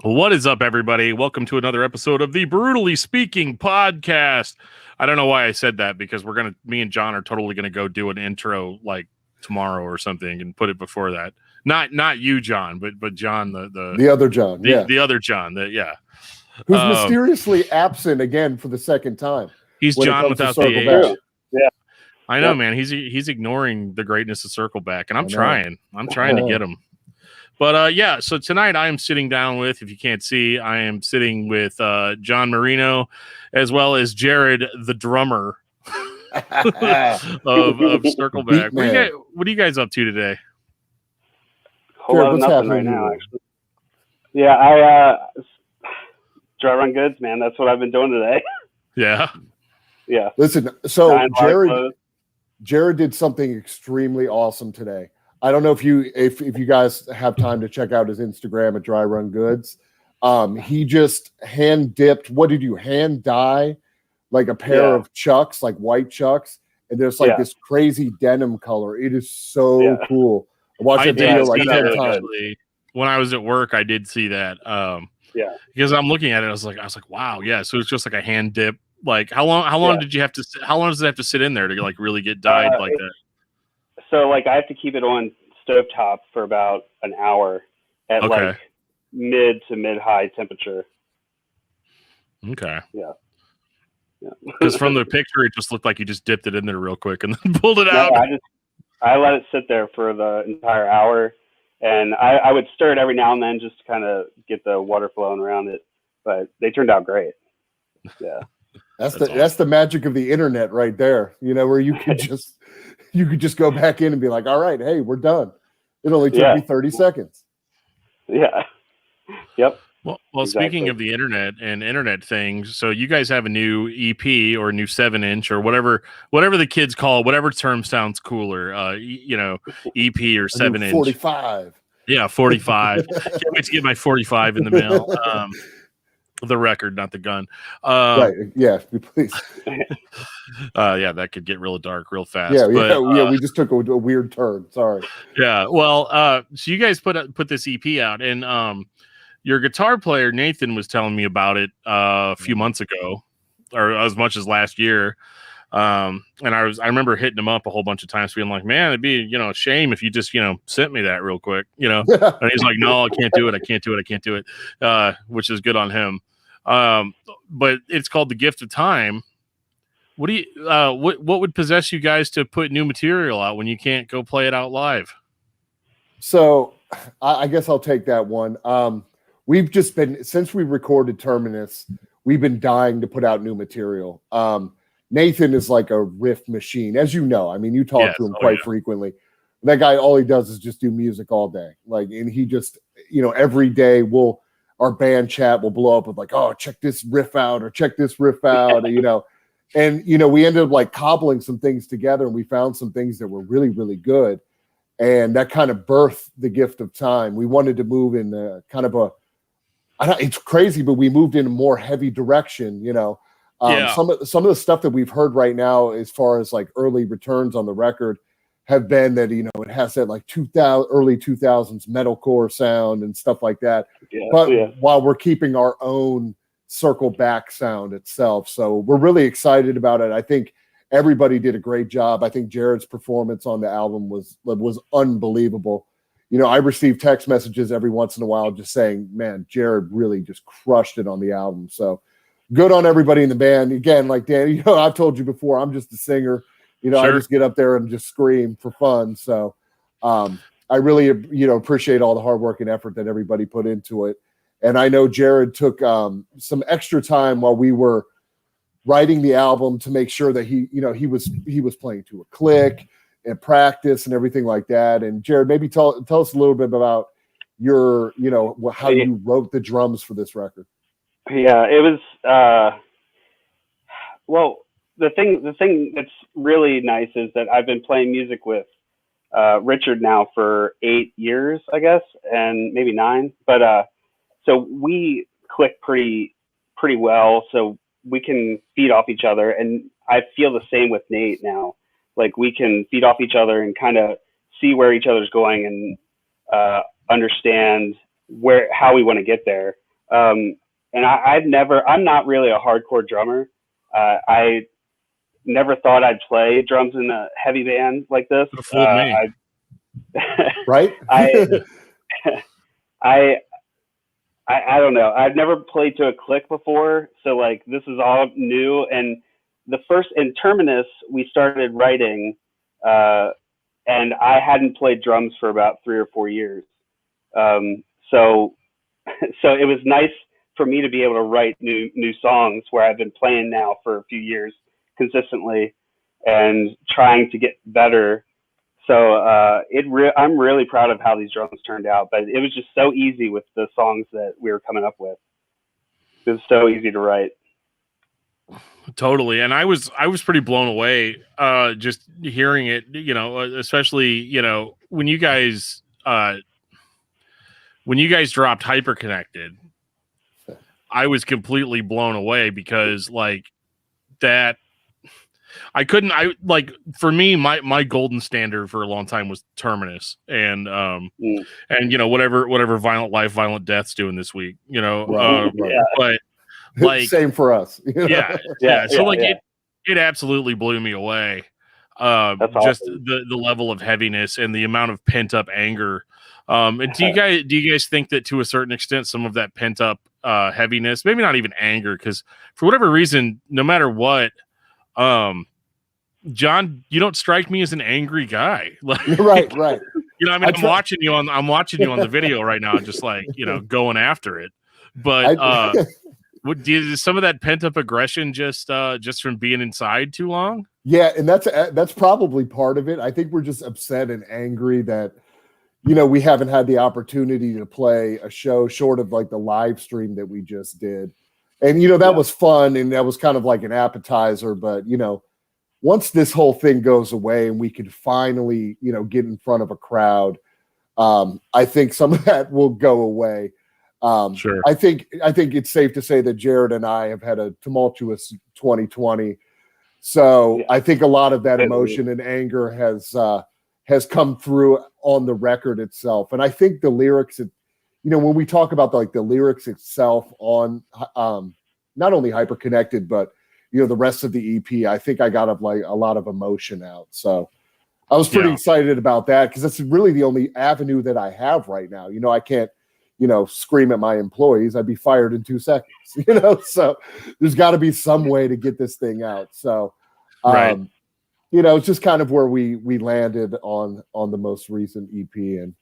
What is up, everybody? Welcome to another episode of the BREWtally Speaking Podcast. I don't know why I said that because me and John are totally gonna go do an intro like tomorrow or something and put it before that. Not you, John, but John, the other John, the other John, who's mysteriously absent again for the second time. He's John without the H. Back. Yeah, I know, man. He's ignoring the greatness of Circle Back, and I'm trying to get him. But yeah, so tonight I am sitting down with, if you can't see, I am sitting with John Marino, as well as Jared, the drummer of Circle Back. What are you guys up to today? Whole lot of nothing right now, actually. Yeah, I dry run goods, man. That's what I've been doing today. Yeah. Yeah. Listen, so Jared did something extremely awesome today. I don't know if you guys have time to check out his Instagram at Dry Run Goods. He just hand dipped. What did you hand dye? Like a pair of Chucks, like white Chucks, and there's like this crazy denim color. It is so cool. I watched that video like 10 times. When I was at work, I did see that. Because I'm looking at it, I was like, wow, yeah. So it's just like a hand dip. Like how long did you have to? How long does it have to sit in there to like really get dyed like that? So like I have to keep it on stovetop for about an hour at like mid to mid high temperature. Okay. Yeah. Because from the picture, it just looked like you just dipped it in there real quick and then pulled it out. I let it sit there for the entire hour, and I would stir it every now and then just to kind of get the water flowing around it. But they turned out great. Yeah. That's the magic of the internet right there. You know, where you could just go back in and be like, all right, hey, we're done. It only took me 30 seconds. Yeah. Yep. Well, exactly. Speaking of the internet and internet things, so you guys have a new EP or a new 7-inch or whatever the kids call it, whatever term sounds cooler, EP or 7-inch. 45. Yeah, 45. Can't wait to get my 45 in the mail. The record, not the gun. Right. Yeah, please. Yeah, that could get real dark real fast. Yeah, we just took a weird turn. Sorry. Yeah. Well, so you guys put this EP out, and your guitar player Nathan was telling me about it a few months ago, or as much as last year. And I remember hitting him up a whole bunch of times, being like, "Man, it'd be a shame if you just sent me that real quick." And he's like, "No, I can't do it. Which is good on him. But it's called The Gift of Time. What do you what would possess you guys to put new material out when you can't go play it out live? So I guess I'll take that one. We've just been, since we recorded Terminus, we've been dying to put out new material. Nathan is like a riff machine, as you know. I mean, you talk to him quite frequently. That guy, all he does is just do music all day. Like, and he just, every day our band chat will blow up with like, oh, check this riff out or check this riff out, And, we ended up like cobbling some things together, and we found some things that were really, really good. And that kind of birthed The Gift of Time. We wanted to move in kind of it's crazy, but we moved in a more heavy direction, Some of the stuff that we've heard right now, as far as like early returns on the record, have been that it has that like early 2000s metalcore sound and stuff like that. While we're keeping our own Circle Back sound itself, so we're really excited about it. I think everybody did a great job. I think Jared's performance on the album was unbelievable. I receive text messages every once in a while just saying, "Man, Jared really just crushed it on the album." So good on everybody in the band. Again, like Dan, I've told you before, I'm just a singer. I just get up there and just scream for fun. So I really, appreciate all the hard work and effort that everybody put into it. And I know Jared took some extra time while we were writing the album to make sure that he was playing to a click and practice and everything like that. And Jared, maybe tell us a little bit about your, how you wrote the drums for this record. Yeah, it was, the thing that's really nice is that I've been playing music with Richard now for 8 years, I guess, and maybe 9. But so we click pretty well, so we can feed off each other. And I feel the same with Nate now. Like, we can feed off each other and kind of see where each other's going and understand how we want to get there. And I'm not really a hardcore drummer. I never thought I'd play drums in a heavy band like this. Fooled me. Right? I don't know. I've never played to a click before, so like this is all new. And in Terminus, we started writing, and I hadn't played drums for about 3 or 4 years. So it was nice for me to be able to write new songs where I've been playing now for a few years consistently and trying to get better. So I'm really proud of how these drums turned out, but it was just so easy with the songs that we were coming up with. It was so easy to write. Totally. And I was pretty blown away just hearing it, especially, when you guys dropped Hyperconnected, I was completely blown away because like that for me, my golden standard for a long time was Terminus and whatever Violent Life, Violent Death's doing this week, Right. But like same for us. Yeah. So it absolutely blew me away. That's just awesome. the level of heaviness and the amount of pent up anger. And do you guys think that to a certain extent, some of that pent up heaviness, maybe not even anger, because for whatever reason, no matter what, John, you don't strike me as an angry guy. Like, right. I mean, I'm watching you on the video right now, just like, going after it. But is some of that pent up aggression just from being inside too long? Yeah, and that's probably part of it. I think we're just upset and angry that we haven't had the opportunity to play a show short of like the live stream that we just did. And that was fun, and that was kind of like an appetizer, but once this whole thing goes away and we can finally, get in front of a crowd, I think some of that will go away. Sure. I think it's safe to say that Jared and I have had a tumultuous 2020. So I think a lot of that emotion and anger has come through on the record itself. And I think the lyrics, when we talk about the lyrics itself on not only Hyperconnected, but the rest of the EP, I think I got a lot of emotion out. So I was pretty excited about that because that's really the only avenue that I have right now. I can't, scream at my employees. I'd be fired in 2 seconds, so there's got to be some way to get this thing out. So, right. It's just kind of where we landed on the most recent EP. And,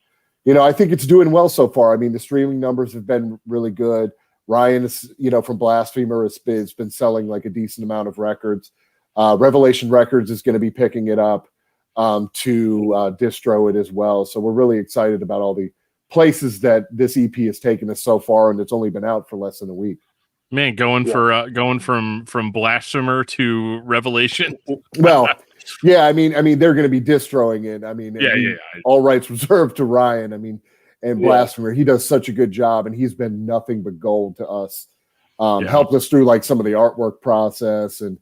I think it's doing well so far. I mean, the streaming numbers have been really good. Ryan is, from Blasphemer has been selling like a decent amount of records. Revelation Records is going to be picking it up to distro it as well. So we're really excited about all the places that this EP has taken us so far, and it's only been out for less than a week. Man, going from Blasphemer to Revelation. Well, yeah, I mean, they're going to be distroing it. I mean, all rights reserved to Ryan. I mean, and Blasphemer, he does such a good job, and he's been nothing but gold to us. Helped us through like some of the artwork process, and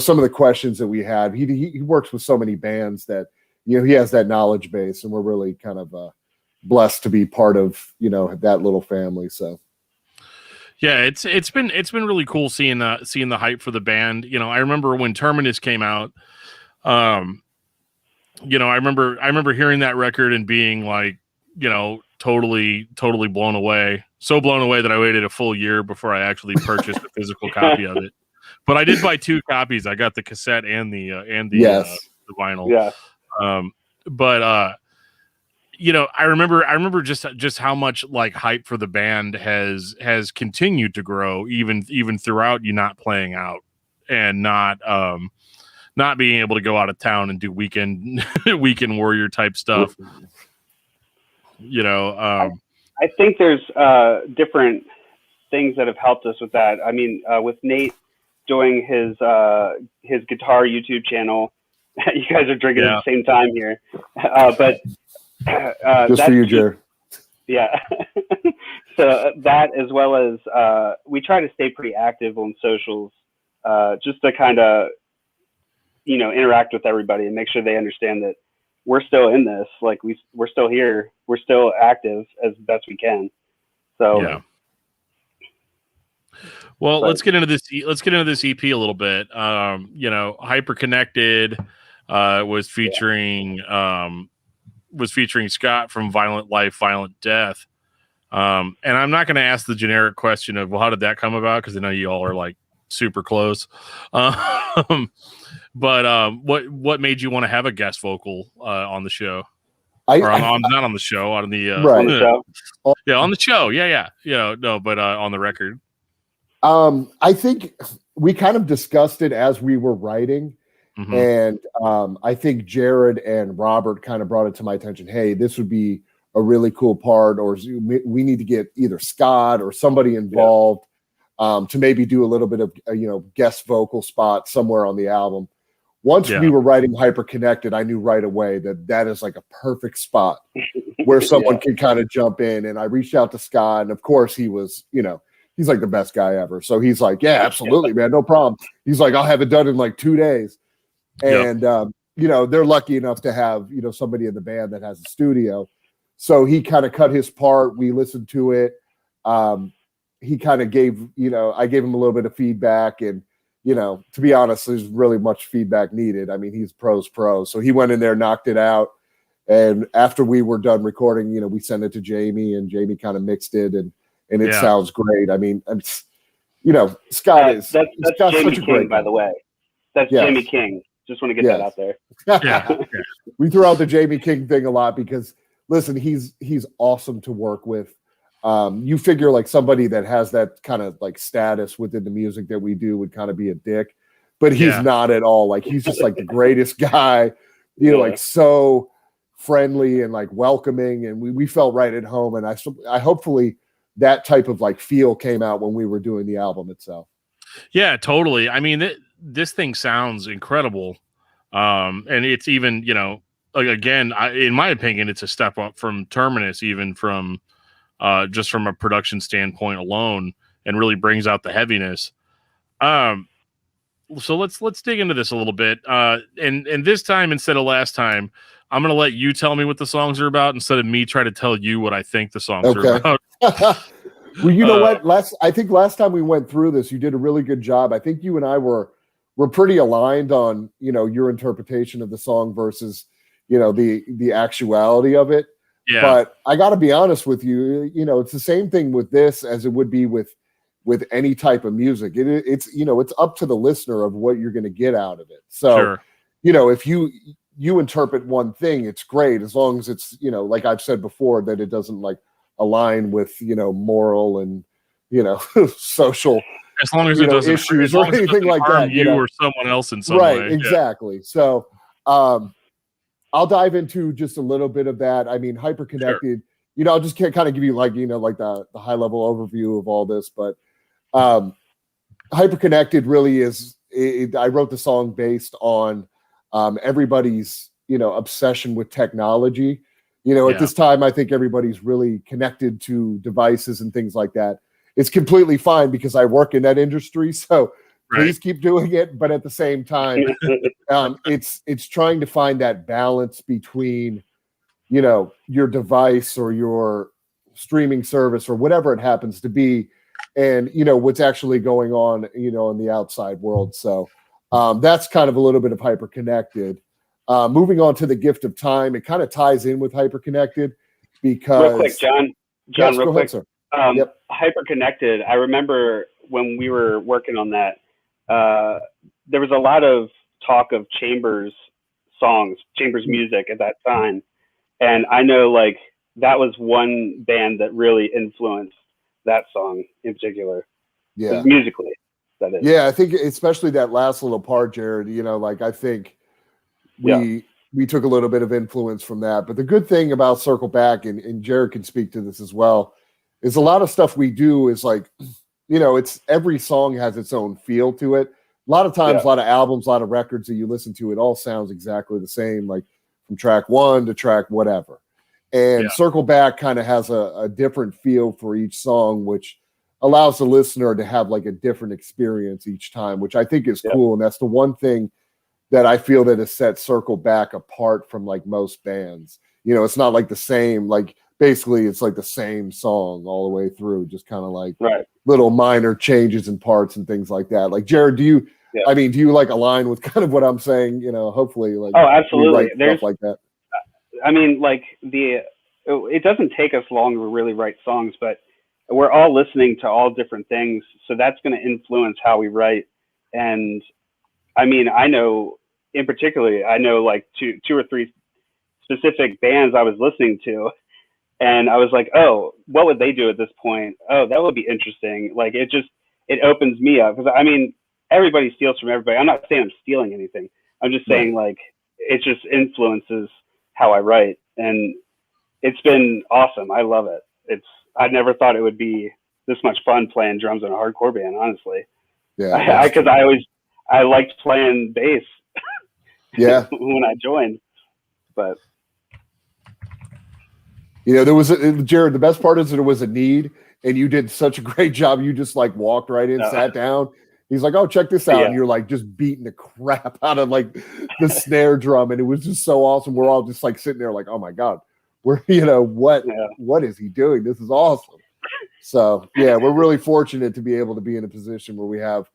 some of the questions that we had. He works with so many bands that he has that knowledge base, and we're really kind of blessed to be part of that little family. So. Yeah, it's been really cool seeing the hype for the band. I remember when Terminus came out. I remember hearing that record and being like, totally blown away. So blown away that I waited a full year before I actually purchased a physical copy of it. But I did buy 2 copies. I got the cassette and the the vinyl. Yeah. I remember just how much like hype for the band has continued to grow even throughout you not playing out and not being able to go out of town and do weekend warrior type stuff. I think there's different things that have helped us with that. I mean, with Nate doing his guitar YouTube channel, you guys are drinking at the same time here, but just for you, Jared. Yeah. So that, as well as we try to stay pretty active on socials, just to kind of interact with everybody and make sure they understand that we're still in this. Like we're still here. We're still active as best we can. So Well, let's get into this. Let's get into this EP a little bit. Hyperconnected was featuring Scott from Violent Life, Violent Death. And I'm not going to ask the generic question of, well, how did that come about? Because I know you all are like super close. But what made you want to have a guest vocal on the show? Not on the show, on the on the show. On the show. Yeah. But on the record. I think we kind of discussed it as we were writing. Mm-hmm. And I think Jared and Robert kind of brought it to my attention. Hey, this would be a really cool part, or we need to get either Scott or somebody involved to maybe do a little bit of guest vocal spot somewhere on the album. Once we were writing Hyperconnected, I knew right away that is like a perfect spot where someone could kind of jump in. And I reached out to Scott, and of course he was, he's like the best guy ever. So he's like, yeah, absolutely, man, no problem. He's like, I'll have it done in like 2 days. And they're lucky enough to have somebody in the band that has a studio. So he kind of cut his part. We listened to it. He kind of gave, I gave him a little bit of feedback, and to be honest, there's really much feedback needed. I mean, he's pro's pro. So he went in there, knocked it out. And after we were done recording, we sent it to Jamie, and Jamie kind of mixed it, and it sounds great. I mean, Scott is that's Jamie King, by the way. That's Jamie King. Just want to get that out there. We throw out the Jamie King thing a lot because, listen, he's awesome to work with. You figure like somebody that has that kind of like status within the music that we do would kind of be a dick, but he's not at all. Like, he's just like the greatest guy, like so friendly and like welcoming, and we felt right at home. And I hopefully that type of like feel came out when we were doing the album itself. Yeah, totally. I mean, this thing sounds incredible. And it's even, again, in my opinion, it's a step up from Terminus, even from just from a production standpoint alone, and really brings out the heaviness. So let's dig into this a little bit. And this time, instead of last time, I'm going to let you tell me what the songs are about instead of me try to tell you what I think the songs are about. Well, you know what? I think last time we went through this, you did a really good job. I think you and I were pretty aligned on, your interpretation of the song versus, the actuality of it. Yeah. But I got to be honest with you, it's the same thing with this as it would be with any type of music. It's it's up to the listener of what you're going to get out of it. So, if you interpret one thing, it's great as long as it's, like I've said before, that it doesn't like align with, moral and, social, as long as it doesn't issues or anything like that, you or someone else in some way. Right. Exactly. So, I'll dive into just a little bit of that. I mean, Hyperconnected, I'll just kind of give you like, like the high level overview of all this, but, Hyperconnected really is, I wrote the song based on, everybody's, obsession with technology. At this time, I think everybody's really connected to devices and things like that. It's completely fine because I work in that industry. So please keep doing it. But at the same time, it's trying to find that balance between, your device or your streaming service or whatever it happens to be, and, what's actually going on, in the outside world. So that's kind of a little bit of Hyperconnected. Moving on to The Gift of Time, it kind of ties in with Hyperconnected because... Real quick, John, yes, real quick. Ahead, Hyperconnected, I remember when we were working on that, there was a lot of talk of Chambers songs, Chambers music at that time. And I know like that was one band that really influenced that song in particular. Yeah. Musically, that is. Yeah, I think especially that last little part, Jared, I think we took a little bit of influence from that. But the good thing about Circle Back, and Jared can speak to this as well, is a lot of stuff we do is like, it's every song has its own feel to it. A lot of times, a lot of albums, a lot of records that you listen to, it all sounds exactly the same, like from track one to track whatever. And Circle Back kind of has a different feel for each song, which allows the listener to have like a different experience each time, which I think is cool. And that's the one thing that I feel that has set Circle Back apart from like most bands. It's not like the same, like basically it's like the same song all the way through, just kind of like Right. little minor changes in parts and things like that. Like Jared, do you like align with kind of what I'm saying? You know, hopefully like absolutely. There's stuff like that. I mean, like it doesn't take us long to really write songs, but we're all listening to all different things, so that's going to influence how we write. And I mean, I know like two or three specific bands I was listening to, and I was like, oh, what would they do at this point? Oh, that would be interesting. Like it opens me up, because I mean, everybody steals from everybody. I'm not saying I'm stealing anything. I'm just saying like it just influences how I write, and it's been awesome. I love it. I never thought it would be this much fun playing drums in a hardcore band, honestly. Yeah, because I liked playing bass. Yeah, when I joined, but you know, there was Jared. The best part is that it was a need, and you did such a great job. You just like walked right in, sat down. He's like, "Oh, check this out," and you're like just beating the crap out of like the snare drum, and it was just so awesome. We're all just like sitting there, like, "Oh my god, what is he doing? This is awesome." So yeah, we're really fortunate to be able to be in a position where we have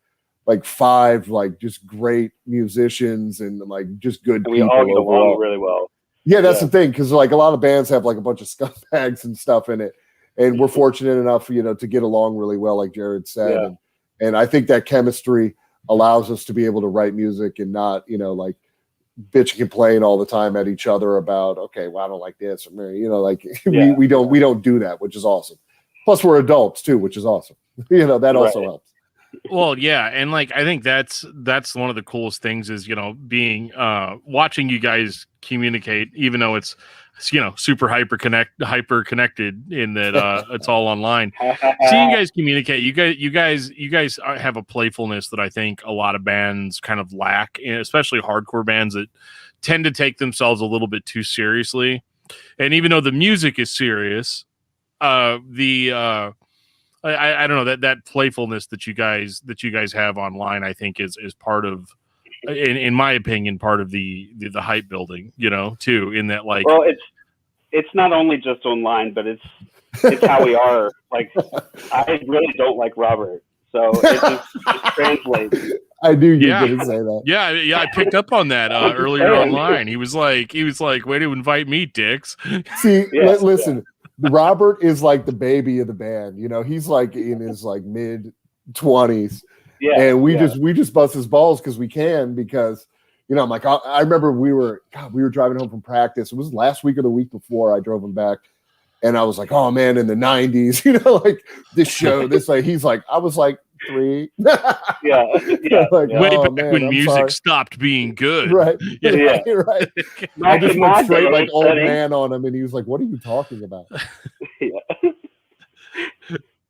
like 5 like just great musicians and like just good people. We all get overall. along really well. Yeah, that's the thing, because like a lot of bands have like a bunch of scumbags and stuff in it, and we're fortunate enough, you know, to get along really well, like Jared said, and I think that chemistry allows us to be able to write music and not, you know, like bitch and complain all the time at each other about, okay, well, I don't like this, or you know, like we don't do that, which is awesome. Plus, we're adults too, which is awesome. You know, that also helps. Well, yeah, and like I think that's one of the coolest things is, you know, being watching you guys communicate, even though it's, you know, super hyper connected in that it's all online. Seeing you guys communicate, you guys have a playfulness that I think a lot of bands kind of lack, especially hardcore bands that tend to take themselves a little bit too seriously. And even though the music is serious, I don't know, that playfulness that you guys have online, I think is part of, in my opinion, part of the hype building, you know, too, in that like, well, it's not only just online, but it's how we are. Like, I really don't like Robert, so it translates. I knew you were going to say that. Yeah, I picked up on that earlier online. He was like, way to invite me, dicks. See, listen. Robert is like the baby of the band, you know. He's like in his like mid-20s, and we just bust his balls because we can. Because you know, I'm like, I remember we were driving home from practice. It was last week or the week before. I drove him back, and I was like, oh man, in the '90s, you know, like this show, this like. He's like, I was like 3. Like, way back when music stopped being good, right? Yeah. Right. I just went straight like old man on him, and he was like, "What are you talking about?"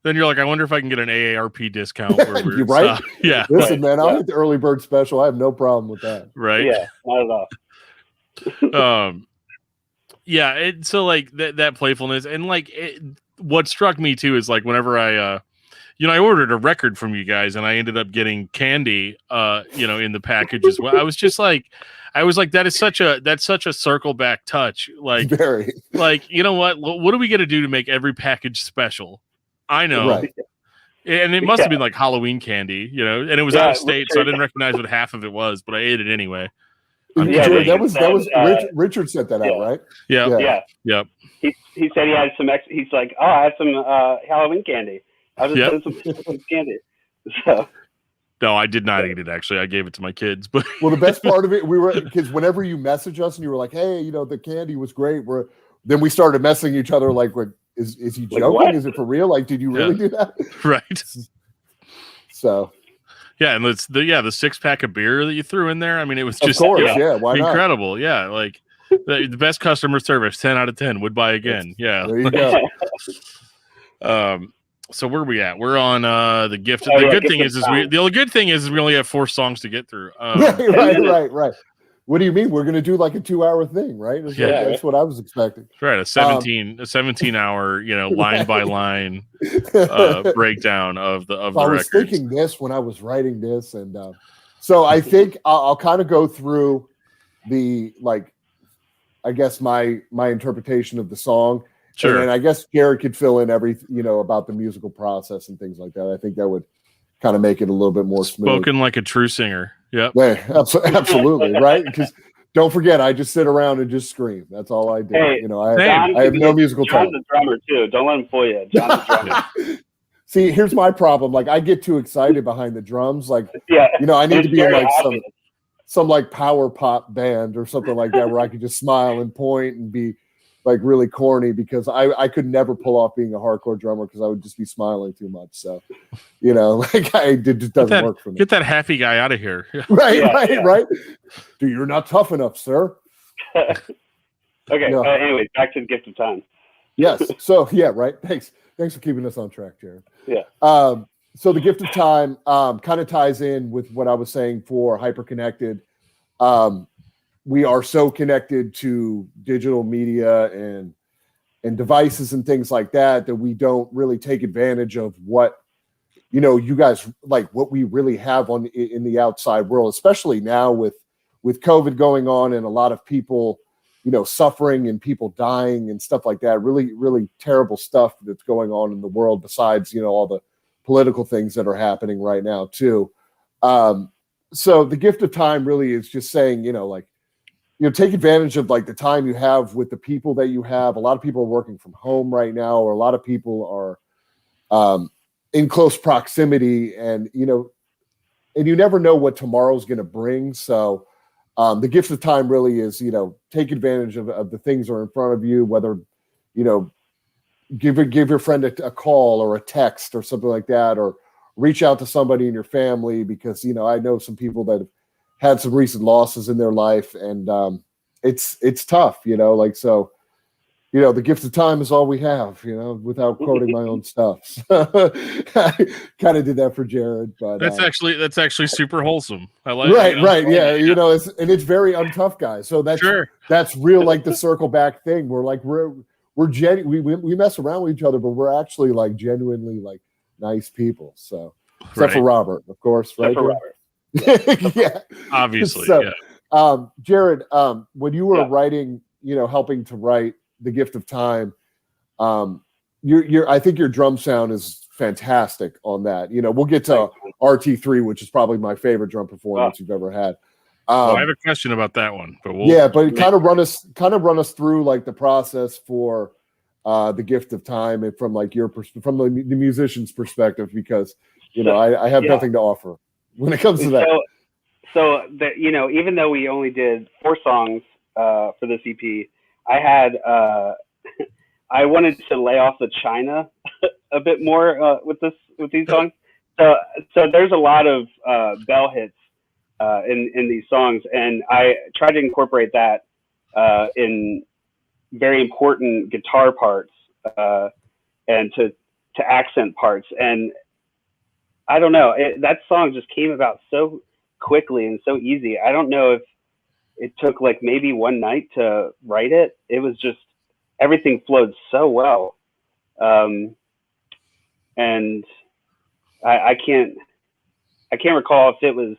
Then you're like, I wonder if I can get an AARP discount. Where we're right? Yeah. Listen, man, I'll hit the early bird special. I have no problem with that. Right? Yeah, not at all. Yeah. So like that playfulness, and like what struck me too is like whenever I ordered a record from you guys, and I ended up getting candy, you know, in the package as well. I was like, that's such a circle back touch. Like, very. Like, you know what are we going to do to make every package special? I know. Right. And it must have been like Halloween candy, you know, and it was out of state, so I didn't recognize what half of it was, but I ate it anyway. That was Richard sent that out, right? Yeah. He said he had some he's like, oh, I have some Halloween candy. I'll just put some candy. So. No, I did not eat it, actually. I gave it to my kids. But well, the best part of it, because whenever you message us and you were like, hey, you know, the candy was great. Then we started messaging each other like, is he joking? What? Is it for real? Like, did you really do that? Right. So. Yeah, and it's the 6-pack of beer that you threw in there. I mean, it was just why incredible. Not? Yeah, like the best customer service, 10 out of 10. Would buy again. Yeah. There you go. So where are we at? We're on the gift. The good thing is we only have 4 songs to get through. Right. What do you mean? We're gonna do like a 2-hour thing, right? That's what I was expecting. Right, a 17-hour, you know, line by line breakdown of the records. I was thinking this when I was writing this, and so I think I'll kind of go through the I guess my interpretation of the song. Sure. And then I guess Jared could fill in about the musical process and things like that. I think that would kind of make it a little bit more smooth. Spoken like a true singer. Yep. Yeah, absolutely. Right. Because don't forget, I just sit around and just scream. That's all I do. Hey, I have no musical talent. John's a drummer too. Don't let him fool you. John's a drummer. See, here's my problem. Like, I get too excited behind the drums. Like, I need to be in like some like power pop band or something like that where I could just smile and point and be like really corny, because I could never pull off being a hardcore drummer because I would just be smiling too much. So, like it just doesn't work for me. Get that happy guy out of here. Right. Dude, you're not tough enough, sir. Okay. Anyway, back to the gift of time. Yes. So right. Thanks for keeping us on track, Jared. Yeah. So the gift of time kind of ties in with what I was saying for hyperconnected. We are so connected to digital media and devices and things like that we don't really take advantage of what, you guys like, what we really have in the outside world, especially now with COVID going on and a lot of people, suffering and people dying and stuff like that. Really, really terrible stuff that's going on in the world besides, all the political things that are happening right now too. So the gift of time really is just saying, take advantage of like the time you have with the people that you have. A lot of people are working from home right now, or a lot of people are in close proximity, and you never know what tomorrow's going to bring. So the gift of time really is, take advantage of the things that are in front of you, whether, give your friend a call or a text or something like that, or reach out to somebody in your family, because, I know some people that have had some recent losses in their life, and it's tough, so, the gift of time is all we have, without quoting my own stuff. I kind of did that for Jared, but that's actually super wholesome. I like it. Right. Yeah. It's very untough, guys. So that's real, like the circle back thing. We're like, we mess around with each other, but we're actually like genuinely like nice people. So except for Robert, of course. Right. For Robert. Yeah, obviously. So, Jared, when you were writing, helping to write The Gift of Time, I think your drum sound is fantastic on that. Well get to RT3, which is probably my favorite drum performance you've ever had. I have a question about that one, but but kind of run us through like the process for The Gift of Time, and from like from the musician's perspective, because I have nothing to offer when it comes to that. So that, even though we only did 4 songs for this EP, I had I wanted to lay off the China a bit more with these songs. So there's a lot of bell hits in these songs, and I tried to incorporate that in very important guitar parts and to accent parts. And I don't know, that song just came about so quickly and so easy. I don't know if it took like maybe one night to write it. It was just, everything flowed so well. And I can't recall if it was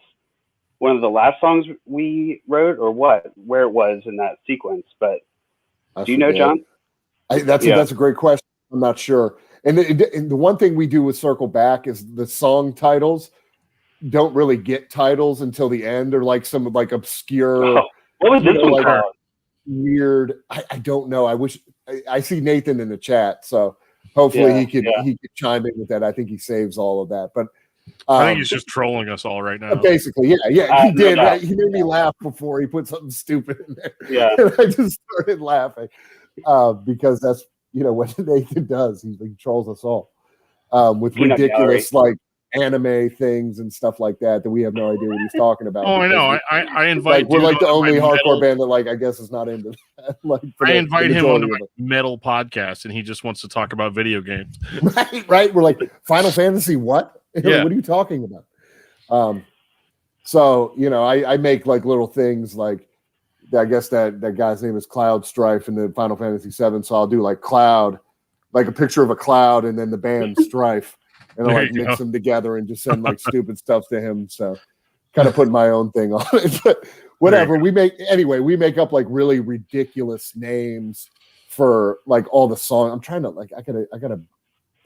one of the last songs we wrote or where it was in that sequence, but do you know, John? That's a great question. I'm not sure. And the one thing we do with Circle Back is the song titles don't really get titles until the end, or like some like obscure. Oh, what was this one called? Weird. I don't know. I wish I see Nathan in the chat, so hopefully he could chime in with that. I think he saves all of that, but I think he's just trolling us all right now. Basically, yeah, he did. Right? He made me laugh before he put something stupid in there. Yeah, and I just started laughing because that's what Nathan does. He trolls us all with ridiculous like anime things and stuff like that we have no idea what he's talking about. Oh, I know. I invite. We're like the only hardcore band that like I guess is not into that. Like, I invite him onto my metal podcast, and he just wants to talk about video games. Right. We're like, Final Fantasy, what? Yeah. What are you talking about? So I make like little things like, I guess that guy's name is Cloud Strife in the Final Fantasy VII. So I'll do like Cloud, like a picture of a cloud, and then the band Strife, and I'll like mix them together and just send like stupid stuff to him. So kind of putting my own thing on it, but whatever. We make up like really ridiculous names for like all the songs. I'm trying to like I gotta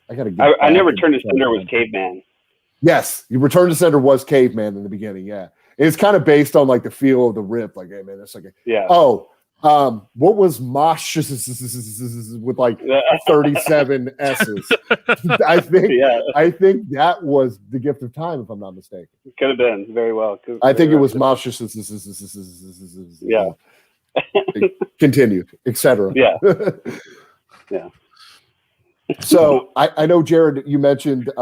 I know Return to Sender was Caveman. Yes, you Return to Sender was Caveman in the beginning. Yeah, it's kind of based on like the feel of the rip. Like, hey man, it's like what was Mosh with like 37 S's? I think that was The Gift of Time, if I'm not mistaken. Could have been very well. I think it was Mosh. Yeah. Continued, etc. Yeah. Yeah. So I know, Jared, you mentioned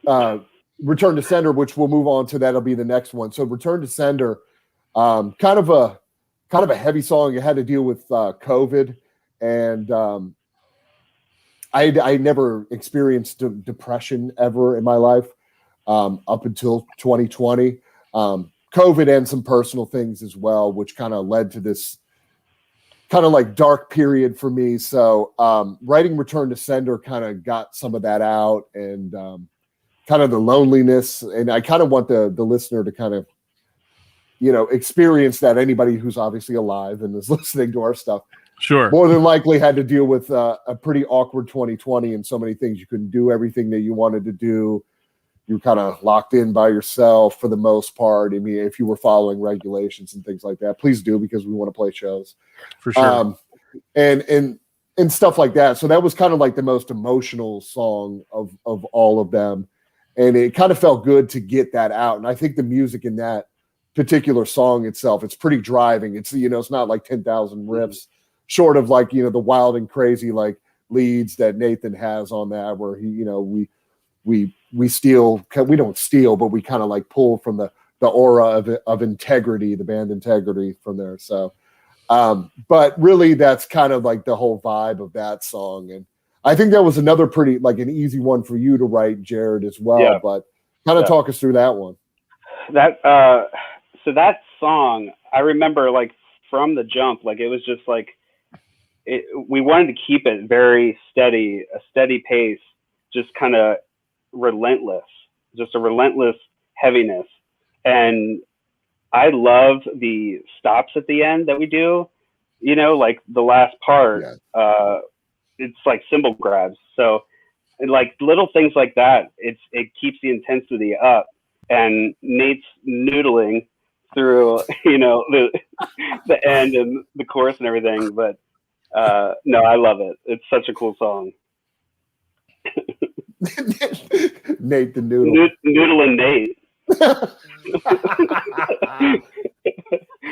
Return to Sender, which we'll move on to. That'll be the next one. So Return to Sender, kind of a heavy song. It had to deal with COVID, and I never experienced depression ever in my life up until 2020. COVID and some personal things as well, which kind of led to this kind of like dark period for me. So writing Return to Sender kind of got some of that out, and kind of the loneliness. And I kind of want the listener to kind of, experience that. Anybody who's obviously alive and is listening to our stuff, sure, more than likely had to deal with a pretty awkward 2020 and so many things. You couldn't do everything that you wanted to do. You were kind of locked in by yourself for the most part. I mean, if you were following regulations and things like that, please do, because we want to play shows for sure. And stuff like that. So that was kind of like the most emotional song of all of them. And it kind of felt good to get that out. And I think the music in that particular song itself, it's pretty driving. It's, it's not like 10,000 riffs, short of like, the wild and crazy like leads that Nathan has on that, where he, we steal, we don't steal, but we kind of like pull from the aura of integrity, the band integrity from there. So, but really that's kind of like the whole vibe of that song. And I think that was another pretty, like an easy one for you to write, Jared, as well. Yeah. But kind of talk us through that one. So that song, I remember like from the jump, like it was just like, we wanted to keep it very steady, a steady pace, just kind of relentless, just a relentless heaviness. And I love the stops at the end that we do, like the last part, it's like cymbal grabs. So like little things like that, it keeps the intensity up. And Nate's noodling through, the end and the chorus and everything. But no, I love it. It's such a cool song. Nate the Noodle. Noodle and Nate.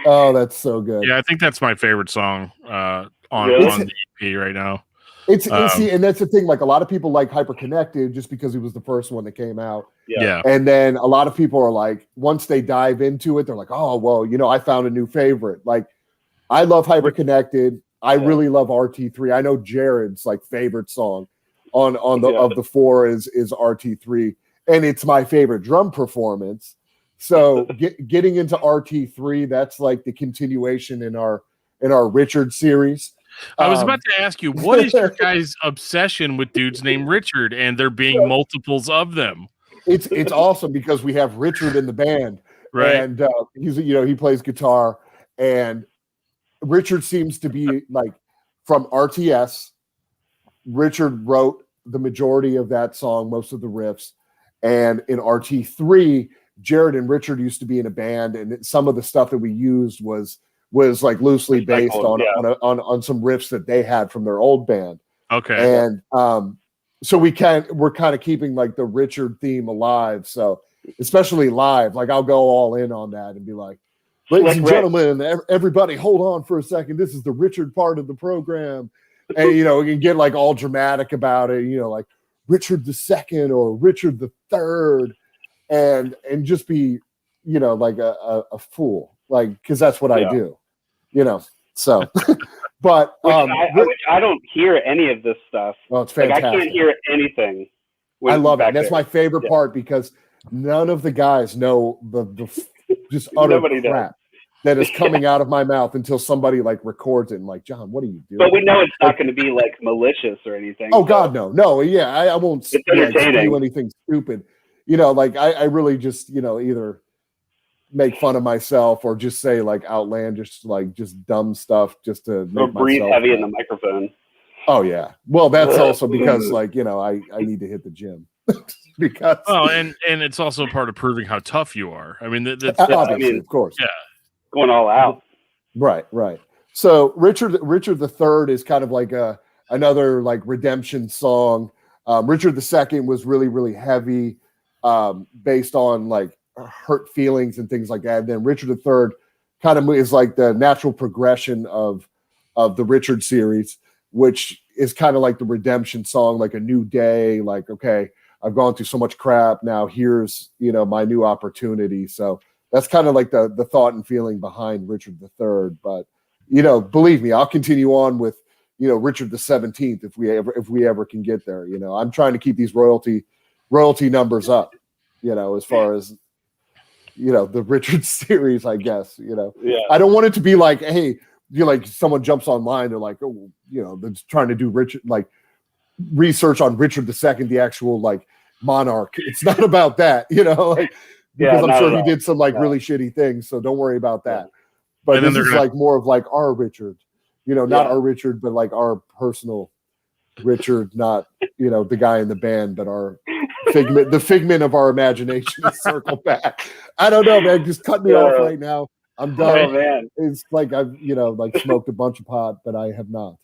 Oh, that's so good. Yeah, I think that's my favorite song on the EP right now. It's and that's the thing. Like a lot of people like Hyperconnected just because it was the first one that came out. Yeah. And then a lot of people are like, once they dive into it, they're like, oh, well, I found a new favorite. Like, I love Hyperconnected. I really love RT3. I know Jared's like favorite song of the four is RT3, and it's my favorite drum performance. So getting into RT3, that's like the continuation in our Richard series. I was about to ask you, what is your guys' obsession with dudes named Richard and there being multiples of them? It's awesome because we have Richard in the band, right? And he's he plays guitar, and Richard seems to be like from RTS. Richard wrote the majority of that song, most of the riffs, and in RT3, Jared and Richard used to be in a band, and some of the stuff that we used was like loosely based on some riffs that they had from their old band. Okay. And so we're kind of keeping like the Richard theme alive. So especially live, like I'll go all in on that and be like, ladies and gentlemen, everybody hold on for a second. This is the Richard part of the program. And, you can get like all dramatic about it, like Richard II or Richard III and just be, like a fool, like, cause that's what I do, so, but, I don't hear any of this stuff. Well, it's fantastic. Like, I can't hear anything. I love it. And that's my favorite part because none of the guys know the just utter crap that is coming out of my mouth until somebody like records it and like, John, what are you doing? But we know it's not going to be like malicious or anything. Oh God, no. Yeah. I won't do anything stupid. Like I really just, either make fun of myself or just say like outlandish, like just dumb stuff just to make breathe myself heavy in the microphone. Oh yeah. Well, that's also because like, you know, I need to hit the gym because and it's also part of proving how tough you are. I mean, that's obviously, of course. Yeah. Going all out. Right. So Richard III is kind of like another like redemption song. Richard II was really, really heavy, based on like hurt feelings and things like that. And then Richard III kind of is like the natural progression of the Richard series, which is kind of like the redemption song, like a new day, like, okay, I've gone through so much crap. Now here's, you know, my new opportunity. So that's kind of like the thought and feeling behind Richard III. But, you know, believe me, I'll continue on with, you know, Richard XVII if we ever can get there. You know, I'm trying to keep these royalty numbers up, you know, as far as, you know, the Richard series, I guess, you know. Yeah. I don't want it to be like, hey, you like someone jumps online, they're like, oh, you know, they're trying to do Richard, like research on Richard II, the actual like monarch. It's not about that, you know, like, because I'm sure he did some like really shitty things. So don't worry about that. But this is like more of like our Richard, you know, not our Richard, but like our personal Richard, not, you know, the guy in the band, but our figment, the figment of our imagination to circle back. I don't know, man. Just cut me off right now. I'm done. Oh man. It's like I've, you know, like smoked a bunch of pot, but I have not.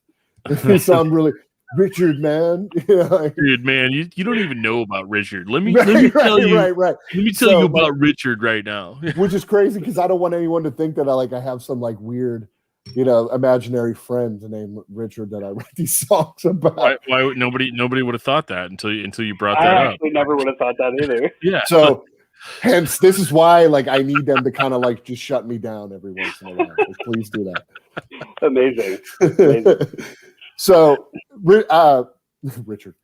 So I'm really Richard, man. Dude, man, you don't even know about Richard. Let me tell you. Let me tell you about Richard right now. Which is crazy because I don't want anyone to think that I have some like weird, you know, imaginary friend named Richard that I write these songs about. Why nobody would have thought that until you brought that up. I actually never would have thought that either. Yeah. So hence this is why like I need them to kind of like just shut me down every once in a while. Like, please do that. Amazing. So Richard,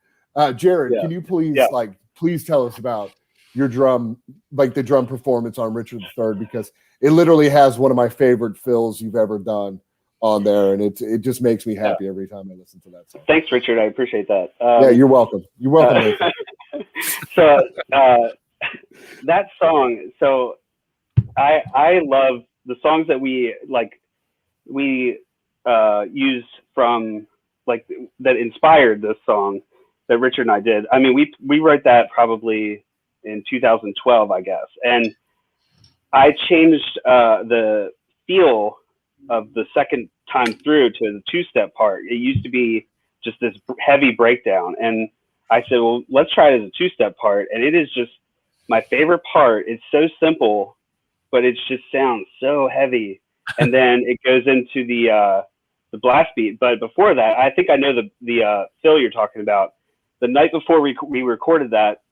Jared, can you please tell us about your drum, like the drum performance on Richard III, because it literally has one of my favorite fills you've ever done on there, and it just makes me happy every time I listen to that song. Thanks, Richard. I appreciate that. Yeah, you're welcome. You're welcome. Nathan. So that song. So I love the songs that we used from like that inspired this song that Richard and I did. I mean, we wrote that probably in 2012, I guess, and I changed the feel of the second time through to the two-step part. It used to be just this heavy breakdown, and I said, well, let's try it as a two-step part, and it is just my favorite part. It's so simple, but it just sounds so heavy, and then it goes into the blast beat. But before that, I think I know the fill you're talking about. The night before we recorded that,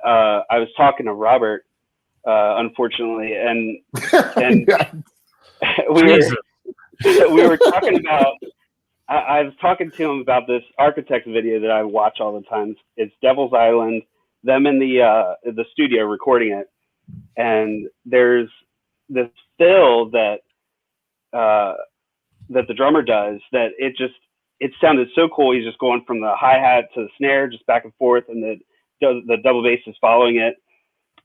I was talking to Robert, unfortunately, and we were talking about. I was talking to him about this Architects video that I watch all the time. It's Devil's Island, them in the studio recording it, and there's this fill that the drummer does that it sounded so cool. He's just going from the hi-hat to the snare, just back and forth, and the double bass is following it.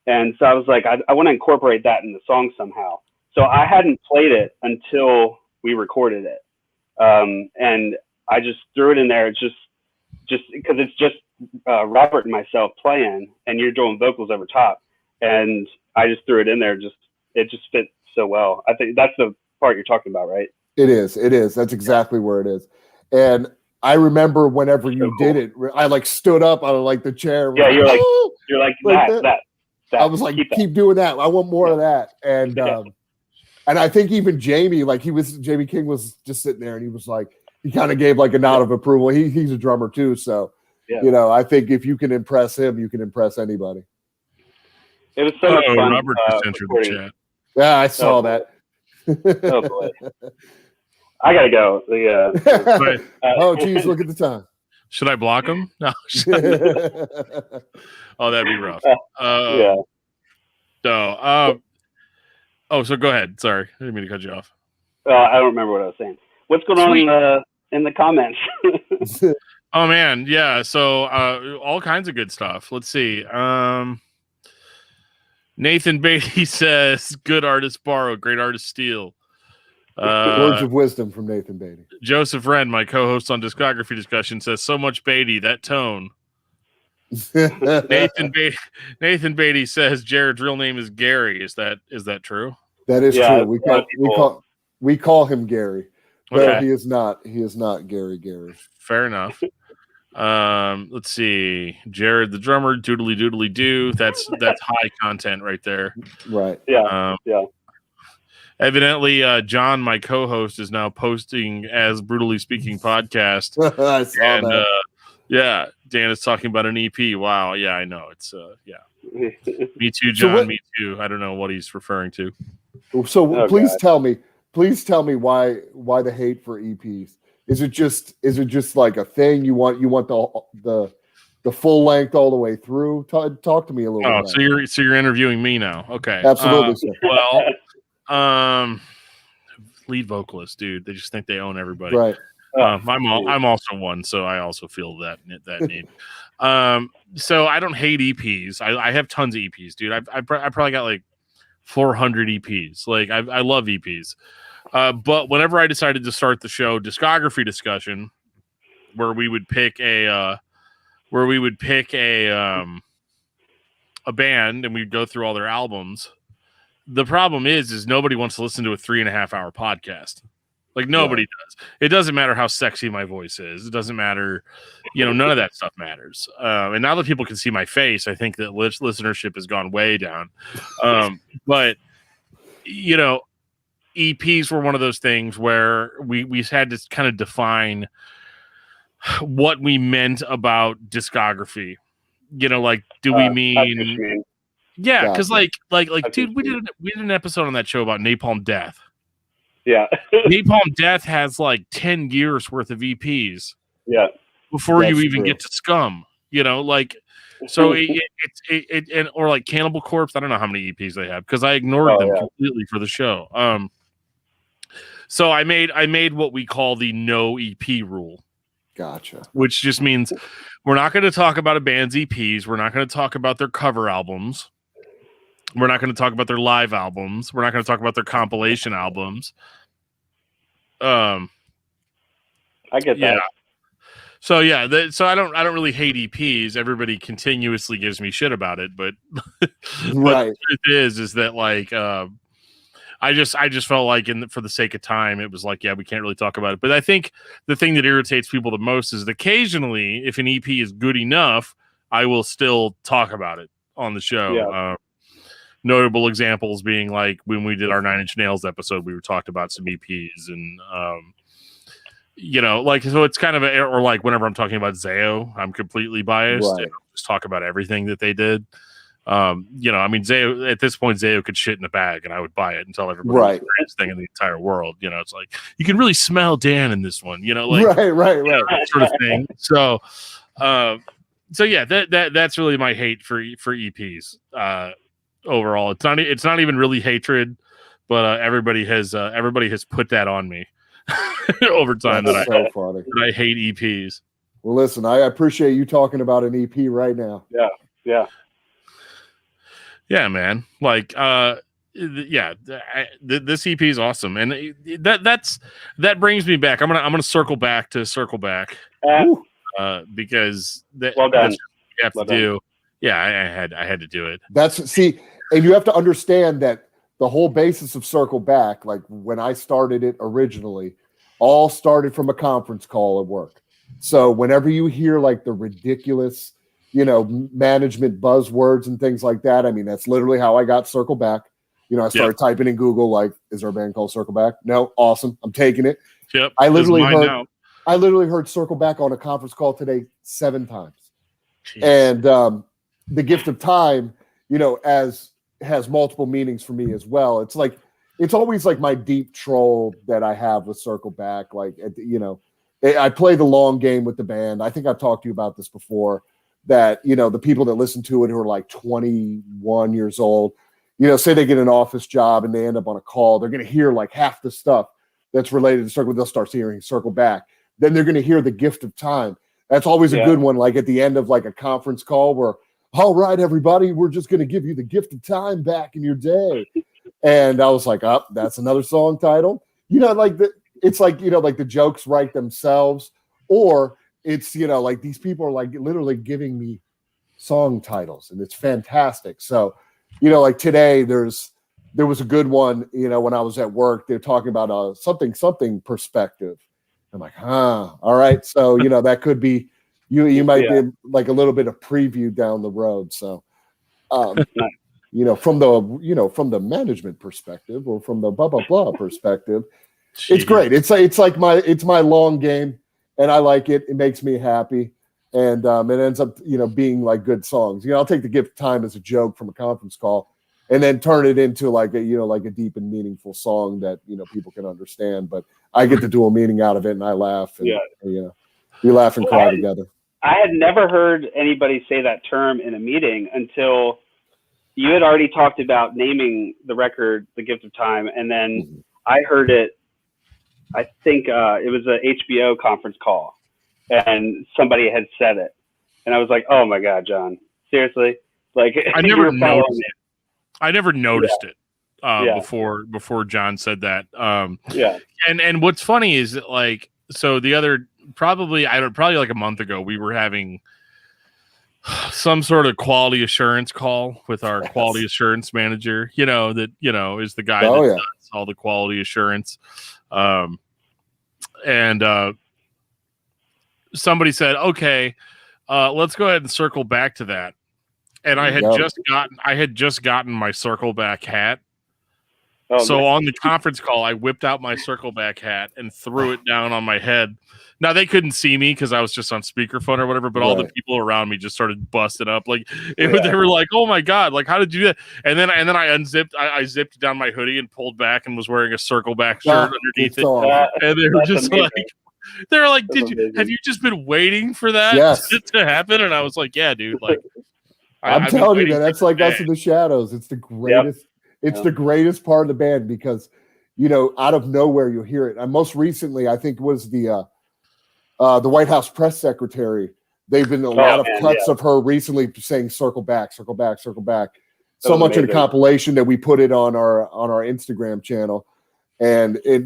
And so I was like, I want to incorporate that in the song somehow. So I hadn't played it until we recorded it. And I just threw it in there. It's just because it's just Robert and myself playing, and you're doing vocals over top. And I just threw it in there. It just fit so well. I think that's the part you're talking about, right? It is. That's exactly where it is. And I remember whenever you did it, I like stood up out of like the chair. Yeah, you're like that. I was like, keep doing that. I want more of that. And and I think even Jamie King was just sitting there, and he was like, he kind of gave like a nod of approval. He's a drummer too, so you know, I think if you can impress him, you can impress anybody. It was so much fun. Robert just entered the chat. Yeah, I saw that. Oh boy. I gotta go. Oh, geez, look at the time. Should I block him? No. Oh, that'd be rough. Yeah. No. Oh, so go ahead. Sorry, I didn't mean to cut you off. I don't remember what I was saying. What's going on in the comments? Oh man, yeah. So all kinds of good stuff. Let's see. Nathan Beatty says, "Good artist borrow, great artist steal." Words of wisdom from Nathan Beatty. Joseph Wren, my co-host on Discography Discussion, says, "So much Beatty, that tone." Nathan Beatty says Jared's real name is Gary. Is that true? That is true. We call him Gary, but Okay. he is not. He is not Gary. Fair enough. Let's see. Jared the drummer, doodly doo. That's high content right there. Right. Yeah. Evidently, John, my co-host, is now posting as BREWtally Speaking Podcast. I saw that. Yeah, Dan is talking about an EP. Wow. Yeah, I know. It's Me too, John. Me too. I don't know what he's referring to. So please tell me why the hate for EPs? Is it just like a thing you want the full length all the way through? Talk to me a little bit. Oh, so you're interviewing me now. Okay. Absolutely. Lead vocalist, dude. They just think they own everybody. Right. I'm also one, so I also feel that need. So I don't hate EPs. I have tons of EPs, dude. I probably got like 400 EPs. Like I love EPs. But whenever I decided to start the show Discography Discussion, where we would pick a band and we'd go through all their albums. The problem is nobody wants to listen to a 3.5 hour podcast. Like nobody does. It doesn't matter how sexy my voice is. It doesn't matter, none of that stuff matters. And now that people can see my face, I think that listenership has gone way down. But EPs were one of those things where we had to kind of define what we meant about discography. Like, do we mean? Yeah, because like, dude, we did an episode on that show about Napalm Death. Yeah, Napalm Death has like 10 years worth of EPs. Yeah, before you even get to Scum. So it or like Cannibal Corpse. I don't know how many EPs they have because I ignored them completely for the show. So I made what we call the no EP rule. Gotcha. Which just means we're not going to talk about a band's EPs. We're not going to talk about their cover albums. We're not going to talk about their live albums. We're not going to talk about their compilation albums. I get that. So so I don't really hate EPs. Everybody continuously gives me shit about it, but right. The truth is that like I just felt like for the sake of time, it was like, we can't really talk about it. But I think the thing that irritates people the most is that occasionally, if an EP is good enough, I will still talk about it on the show. Yeah. Notable examples being like when we did our 9 Inch Nails episode, we were talked about some EPs and, so it's kind of or like whenever I'm talking about Zao, I'm completely biased. Right. And just talk about everything that they did. Zao at this point, Zao could shit in a bag and I would buy it and tell everybody right. the greatest thing in the entire world. It's like you can really smell Dan in this one, right. Sort of thing. So that's really my hate for EPs. Overall, it's not even really hatred, but everybody has put that on me over time that I hate EPs. Well, listen, I appreciate you talking about an EP right now. Yeah, man. Like, this EP is awesome, and that brings me back. I'm gonna circle back to because that's what you have to do. Yeah, I had to do it. And you have to understand that the whole basis of Circle Back, like when I started it originally, all started from a conference call at work. So whenever you hear like the ridiculous, management buzzwords and things like that, that's literally how I got Circle Back. I started typing in Google, like, is there a band called Circle Back? No, awesome. I'm taking it. Yep. I literally heard Circle Back on a conference call today 7 times. Jeez. And the gift of time, has multiple meanings for me as well. It's like, it's always like my deep troll that I have with Circle Back. Like, I play the long game with the band. I think I've talked to you about this before, that, the people that listen to it who are like 21 years old, say they get an office job and they end up on a call, they're going to hear like half the stuff that's related to Circle. They'll start hearing Circle Back. Then they're going to hear the gift of time. That's always a good one. Like at the end of like a conference call where all right, everybody, we're just going to give you the gift of time back in your day. And I was like, oh, that's another song title. Like it's like, like the jokes write themselves, or it's, like these people are like literally giving me song titles, and it's fantastic. So, like today there was a good one, when I was at work, they're talking about a something perspective. I'm like, all right. So, that could be, you might be like a little bit of preview down the road. So, from the management perspective, or from the blah, blah, blah perspective, Jeez. It's great. It's like my long game, and I like it. It makes me happy. And it ends up, being like good songs. I'll take the gift of time as a joke from a conference call, and then turn it into like a deep and meaningful song that, people can understand. But I get the dual meaning out of it, and I laugh. And, we laugh and cry together. I had never heard anybody say that term in a meeting until you had already talked about naming the record The Gift of Time. And then I heard it, I think it was a HBO conference call, and somebody had said it. And I was like, oh my God, John, seriously? Like, I never noticed it before John said that. And what's funny is that, like, so the other, probably like a month ago, we were having some sort of quality assurance call with our quality assurance manager, that, is the guy that does all the quality assurance. And somebody said, okay, let's go ahead and circle back to that. And I had just gotten my circle back hat. So on the conference call, I whipped out my circle back hat and threw it down on my head. Now, they couldn't see me because I was just on speakerphone or whatever, but all the people around me just started busting up. Like, they were like, oh my God, like, how did you do that? And then I unzipped, I zipped down my hoodie and pulled back and was wearing a circle back shirt underneath it. And they were just amazing. Have you just been waiting for that to happen? And I was like, yeah, dude, like, I'm telling you, man, that's like us in the shadows. It's the greatest. It's the greatest part of the band, because, out of nowhere you'll hear it. And most recently, I think it was the White House press secretary. They've been a lot of cuts of her recently saying "circle back, circle back, circle back." So much in a compilation that we put it on our Instagram channel, and it,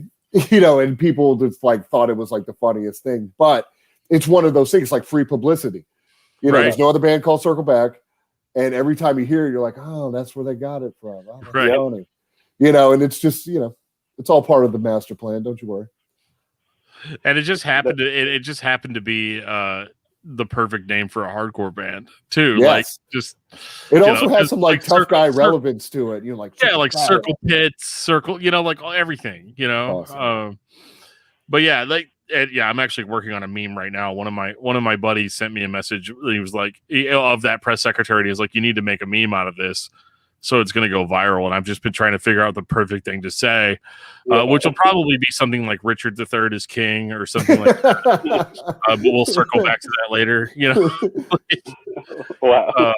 and people just like thought it was like the funniest thing. But it's one of those things, like free publicity. There's no other band called Circle Back. And every time you hear it, you're like, oh, that's where they got it from. Oh, funny. And it's just, it's all part of the master plan. Don't you worry. And it just happened to be the perfect name for a hardcore band too. Yes. It also has some like tough guy relevance to it. Like circle pits, circle, like everything. Awesome. But yeah, like. I'm actually working on a meme right now. One of my buddies sent me a message. He was like, of that press secretary. He was like, you need to make a meme out of this, so it's going to go viral. And I've just been trying to figure out the perfect thing to say, which will probably be something like Richard III is king or something like that. But we'll circle back to that later. Wow.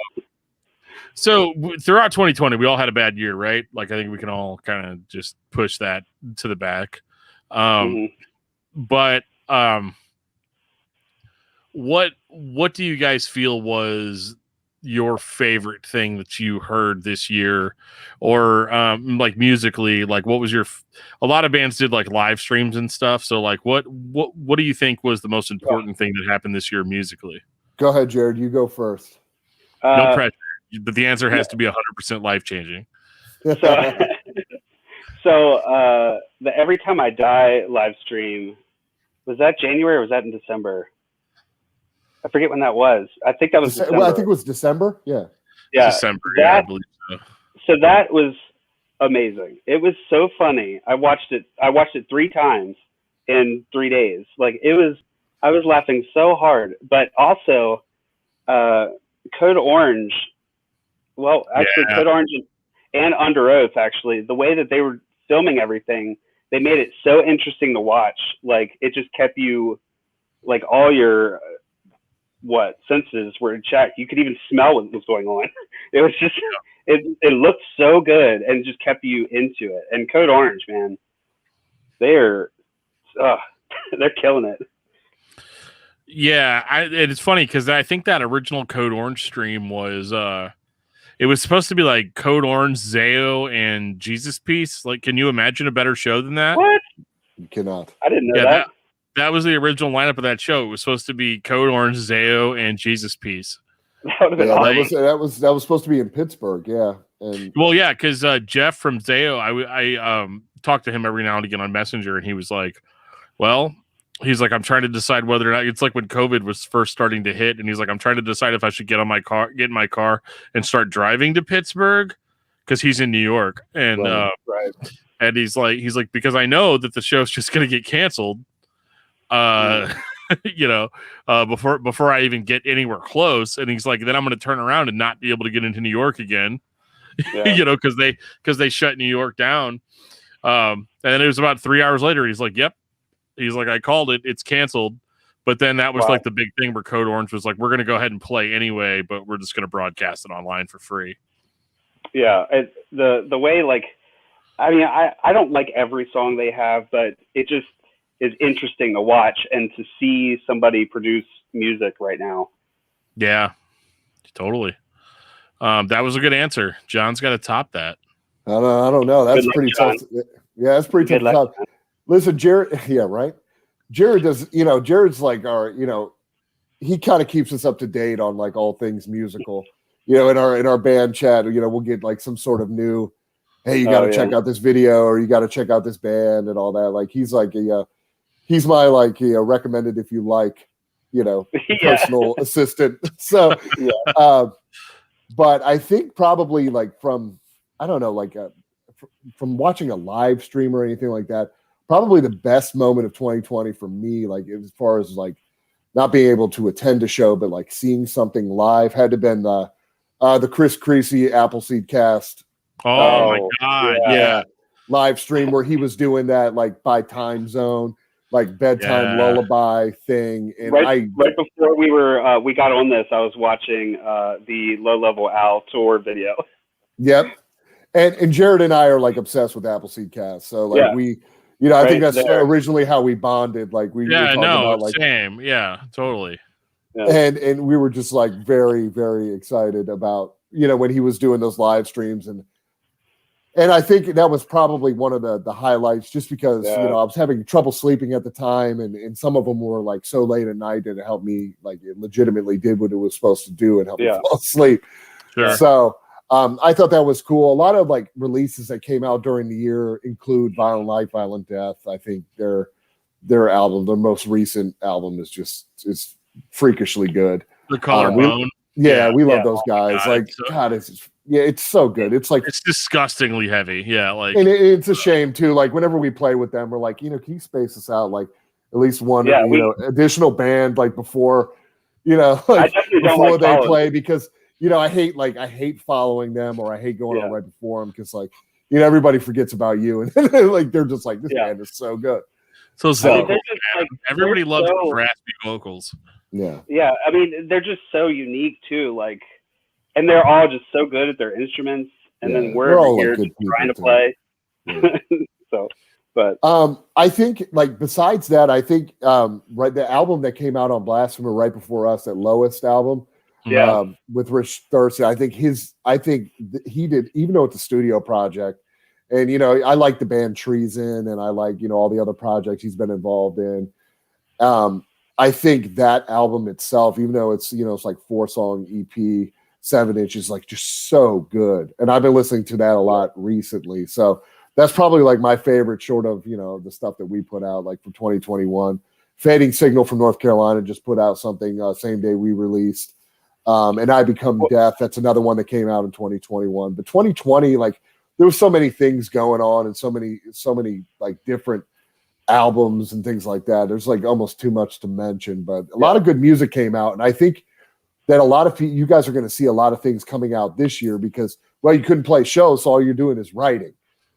So throughout 2020, we all had a bad year, right? Like, I think we can all kind of just push that to the back. But what do you guys feel was your favorite thing that you heard this year, or like musically? Like, what was a lot of bands did like live streams and stuff. So like, what do you think was the most important thing that happened this year musically? Go ahead, Jared. You go first. No pressure, but the answer has to be 100% life changing. So the Every Time I Die live stream, was that January or was that in December? I forget when that was. I think that was December. Well, I think it was December. Yeah. December. I believe so. So that was amazing. It was so funny. I watched it 3 times in 3 days. Like, I was laughing so hard. But also, Code Orange. Well, actually, Code Orange and Under Oath. Actually, the way that they were filming everything, they made it so interesting to watch. Like, it just kept you, like, all your senses were in check. You could even smell what was going on. It was just, it looked so good and just kept you into it. And Code Orange, man, they're killing it. Yeah, it's funny because I think that original Code Orange stream was it was supposed to be like Code Orange, Zayo, and Jesus Piece. Like, can you imagine a better show than that? What? You cannot. I didn't know that. That was the original lineup of that show. It was supposed to be Code Orange, Zayo, and Jesus Piece. That would have been awesome. that was supposed to be in Pittsburgh, yeah. And well, yeah, because Jeff from Zayo, I talked to him every now and again on Messenger, and he was like, "Well, he's like, I'm trying to decide whether or not it's like when COVID was first starting to hit, and he's like, I'm trying to decide if I should get in my car, and start driving to Pittsburgh because he's in New York, and right. And he's like, because I know that the show's just going to get canceled." Before I even get anywhere close, and he's like, then I'm going to turn around and not be able to get into New York again, because they shut New York down. And then it was about 3 hours later. He's like, "Yep." He's like, "I called it. It's canceled." But then that was like the big thing where Code Orange was like, "We're going to go ahead and play anyway, but we're just going to broadcast it online for free." Yeah, the way, like, I mean, I don't like every song they have, but it just is interesting to watch and to see somebody produce music right now. Yeah, totally. That was a good answer. John's got to top that. I don't know. That's pretty tough. Yeah, that's pretty tough. Listen, Jared. Yeah, right. Jared does. Jared's like he kind of keeps us up to date on like all things musical. In our band chat, we'll get like some sort of new, hey, you got to check out this video, or you got to check out this band and all that. Like he's like he's my like recommended if you like, personal assistant. So, but I think probably like from watching a live stream or anything like that, probably the best moment of 2020 for me, like as far as like not being able to attend a show, but like seeing something live, had to been the Chris Creasy Appleseed Cast. Oh my God. Yeah. Live stream where he was doing that like by time zone, like bedtime lullaby thing. And right before we got on this, I was watching the Low Level Al tour video. Yep. And Jared and I are like obsessed with Appleseed Cast. So like we, I think that's originally how we bonded. Like we were talking about, like, same. Yeah, totally. Yeah. And we were just like very, very excited about, when he was doing those live streams. And I think that was probably one of the highlights, just because, I was having trouble sleeping at the time, and some of them were like so late at night that it helped me, like it legitimately did what it was supposed to do and help me fall asleep. Sure. So I thought that was cool. A lot of like releases that came out during the year include Violent Life, Violent Death. I think their album, their most recent album, is freakishly good. The Collarbone. We love those guys. God, it's so good. It's like it's disgustingly heavy. Yeah, like, and it's a shame too. Like whenever we play with them, we're like, can you space us out like at least one, additional band like before, before they play, because I hate following them, or I hate going on right before them, because like everybody forgets about you, and like they're just like, this band is so good. So everybody loves raspy vocals. Yeah. Yeah. I mean, they're just so unique too. Like, and they're all just so good at their instruments. And then we're here just trying to play. Yeah. So, but I think like besides that, I think the album that came out on Blasphemer right before us, that Lowest album, with Rich Thurston, I think he did, even though it's a studio project, and I like the band Treason, and I like all the other projects he's been involved in. I think that album itself, even though it's it's like 4-song EP, 7-inch, is like just so good, and I've been listening to that a lot recently. So that's probably like my favorite, short of the stuff that we put out like for 2021. Fading Signal from North Carolina just put out something same day we released, and I Become Death. That's another one that came out in 2021. But 2020, like there was so many things going on, and so many like different albums and things like that. There's like almost too much to mention, but a lot of good music came out, and I think that a lot of you guys are going to see a lot of things coming out this year, because you couldn't play shows, so all you're doing is writing.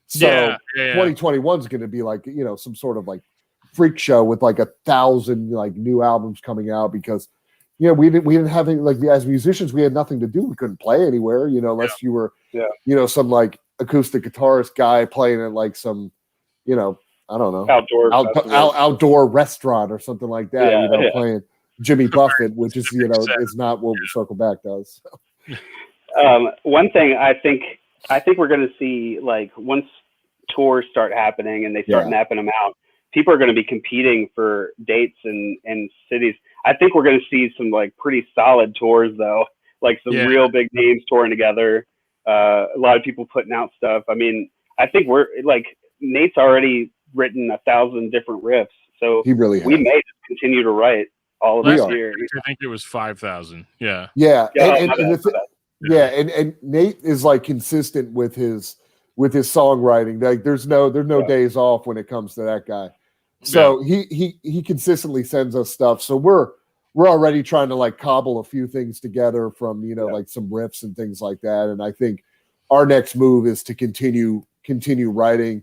So 2021 is going to be like some sort of like freak show with like 1,000 like new albums coming out, because we didn't have any, like, as musicians we had nothing to do. We couldn't play anywhere, unless you were some like acoustic guitarist guy playing at like some I don't know, outdoor restaurant or something like that, playing Jimmy Buffett, which is is not what Circle Back does. One thing I think we're going to see, like, once tours start happening and they start napping them out, people are going to be competing for dates and cities. I think we're going to see some like pretty solid tours though, like some real big names touring together. A lot of people putting out stuff. I mean, I think we're like, Nate's already written 1,000 different riffs, so he really we may just continue to write all of this year. I think it was 5,000. Yeah. And Nate is like consistent with his songwriting. Like there's no days off when it comes to that guy. So he consistently sends us stuff. So we're already trying to like cobble a few things together from like some riffs and things like that. And I think our next move is to continue writing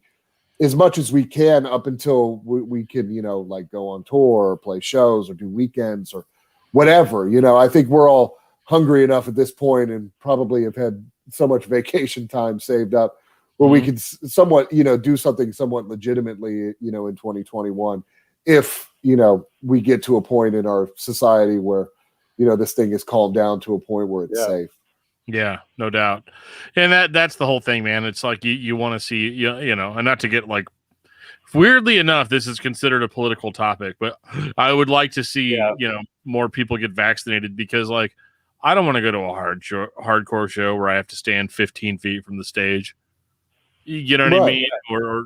as much as we can up until we can like go on tour or play shows or do weekends or whatever. I think we're all hungry enough at this point and probably have had so much vacation time saved up where we could somewhat, do something somewhat legitimately, in 2021, if, we get to a point in our society where, this thing is calmed down to a point where it's safe. Yeah, no doubt. And that's the whole thing, man. It's like you want to see, and not to get like, weirdly enough, this is considered a political topic, but I would like to see, more people get vaccinated because like, I don't want to go to a hardcore show where I have to stand 15 feet from the stage. You know what I mean? Or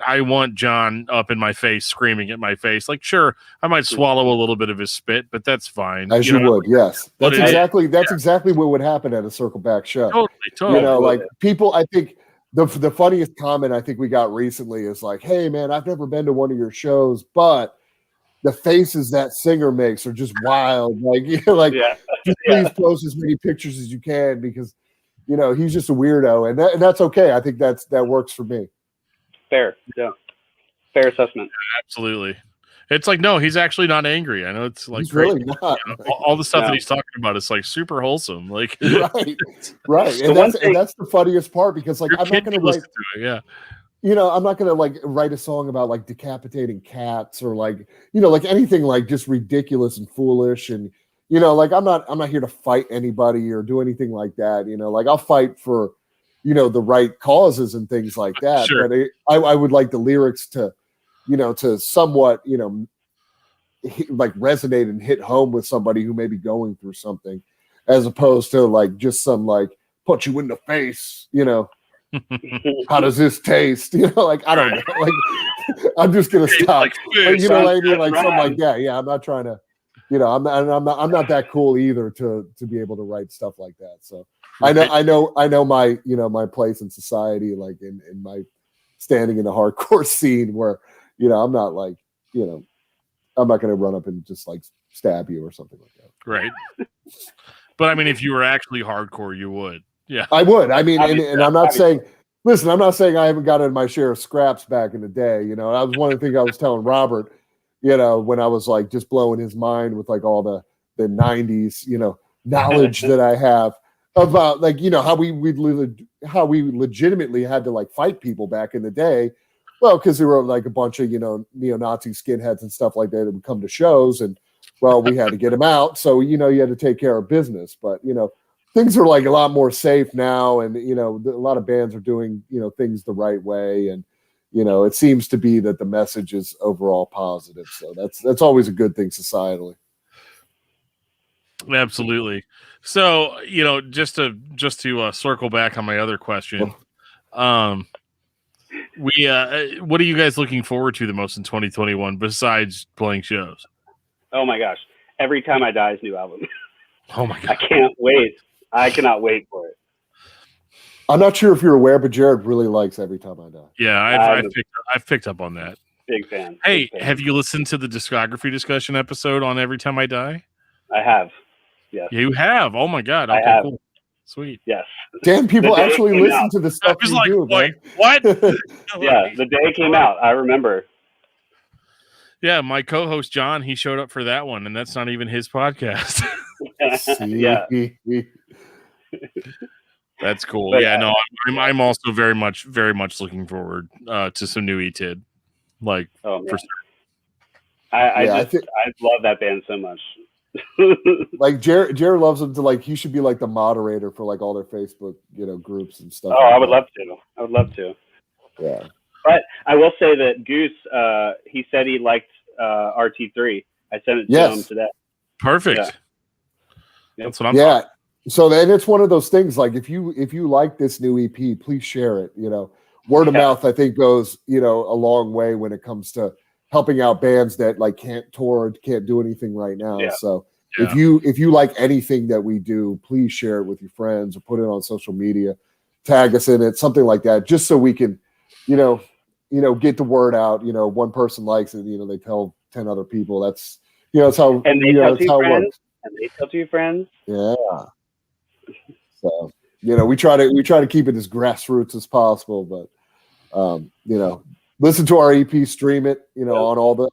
I want John up in my face, screaming at my face. Like, sure, I might swallow a little bit of his spit, but that's fine. As you would, yes. That's exactly what would happen at a Circle Back show. Totally. Like people, I think the funniest comment I think we got recently is like, "Hey, man, I've never been to one of your shows, but the faces that singer makes are just wild. Like, just please post as many pictures as you can because." He's just a weirdo, and that's okay. I think that works for me. Fair assessment. Yeah, absolutely. It's like, no, he's actually not angry. I know it's like he's really not. All the stuff that he's talking about is like super wholesome. Like right. And that's the funniest part because like I'm not going to write. I'm not going to like write a song about like decapitating cats or like like anything like just ridiculous and foolish and. Like I'm not here to fight anybody or do anything like that. Like I'll fight for, the right causes and things like that. Sure. But I would like the lyrics to, to somewhat, like resonate and hit home with somebody who may be going through something, as opposed to like just some like punch you in the face. How does this taste? Like I don't know. Like I'm just gonna stop. Like, what I mean? Like something like that. Yeah, I'm not trying to. I'm not that cool either to be able to write stuff like that. So I know my my place in society, like in my standing in the hardcore scene where I'm not like I'm not going to run up and just like stab you or something like that. Right. But I mean, if you were actually hardcore, you would. Yeah, I would. I mean, and I'm not saying. Listen, I'm not saying I haven't gotten my share of scraps back in the day. That was one of the things I was telling Robert. When I was like just blowing his mind with like all the 90s, knowledge that I have about like, how we legitimately had to like fight people back in the day. Well, because there were like a bunch of, neo-Nazi skinheads and stuff like that would come to shows and well, we had to get them out. So, you had to take care of business, but, things are like a lot more safe now. And, a lot of bands are doing, things the right way. And, it seems to be that the message is overall positive. So that's always a good thing societally. Absolutely. So, just to circle back on my other question, what are you guys looking forward to the most in 2021 besides playing shows? Oh my gosh. Every Time I Die's new album. Oh my God. I can't wait. I cannot wait for it. I'm not sure if you're aware, but Jared really likes Every Time I Die. Yeah, I've picked up on that. Big fan. Hey, have you listened to the discography discussion episode on Every Time I Die? I have. Yes. You have? Oh my God. Okay, cool. Sweet. Yes. Damn, people actually listen to the stuff you like, do, man. What? Yeah, the day it came out, I remember. Yeah, my co-host John, he showed up for that one, and that's not even his podcast. Yeah. That's cool. But, no, I'm also very much looking forward to some new E-Tid. Like, for sure. I love that band so much. Like Jared loves them to he should be like the moderator for like all their Facebook, groups and stuff. Oh, I would love to. Yeah. But I will say that Goose, he said he liked RT3. I sent it to him today. Perfect. Yeah. That's what I'm talking. So then it's one of those things, like if you like this new EP, please share it. Word of mouth, I think, goes, a long way when it comes to helping out bands that like can't tour, can't do anything right now. Yeah. So if you like anything that we do, please share it with your friends or put it on social media, tag us in it, something like that, just so we can, get the word out. One person likes it, they tell 10 other people. That's, it's how, and they tell it's how it friends, works. and they tell two friends. Yeah. So, we try to keep it as grassroots as possible, but, listen to our EP, stream it, on all the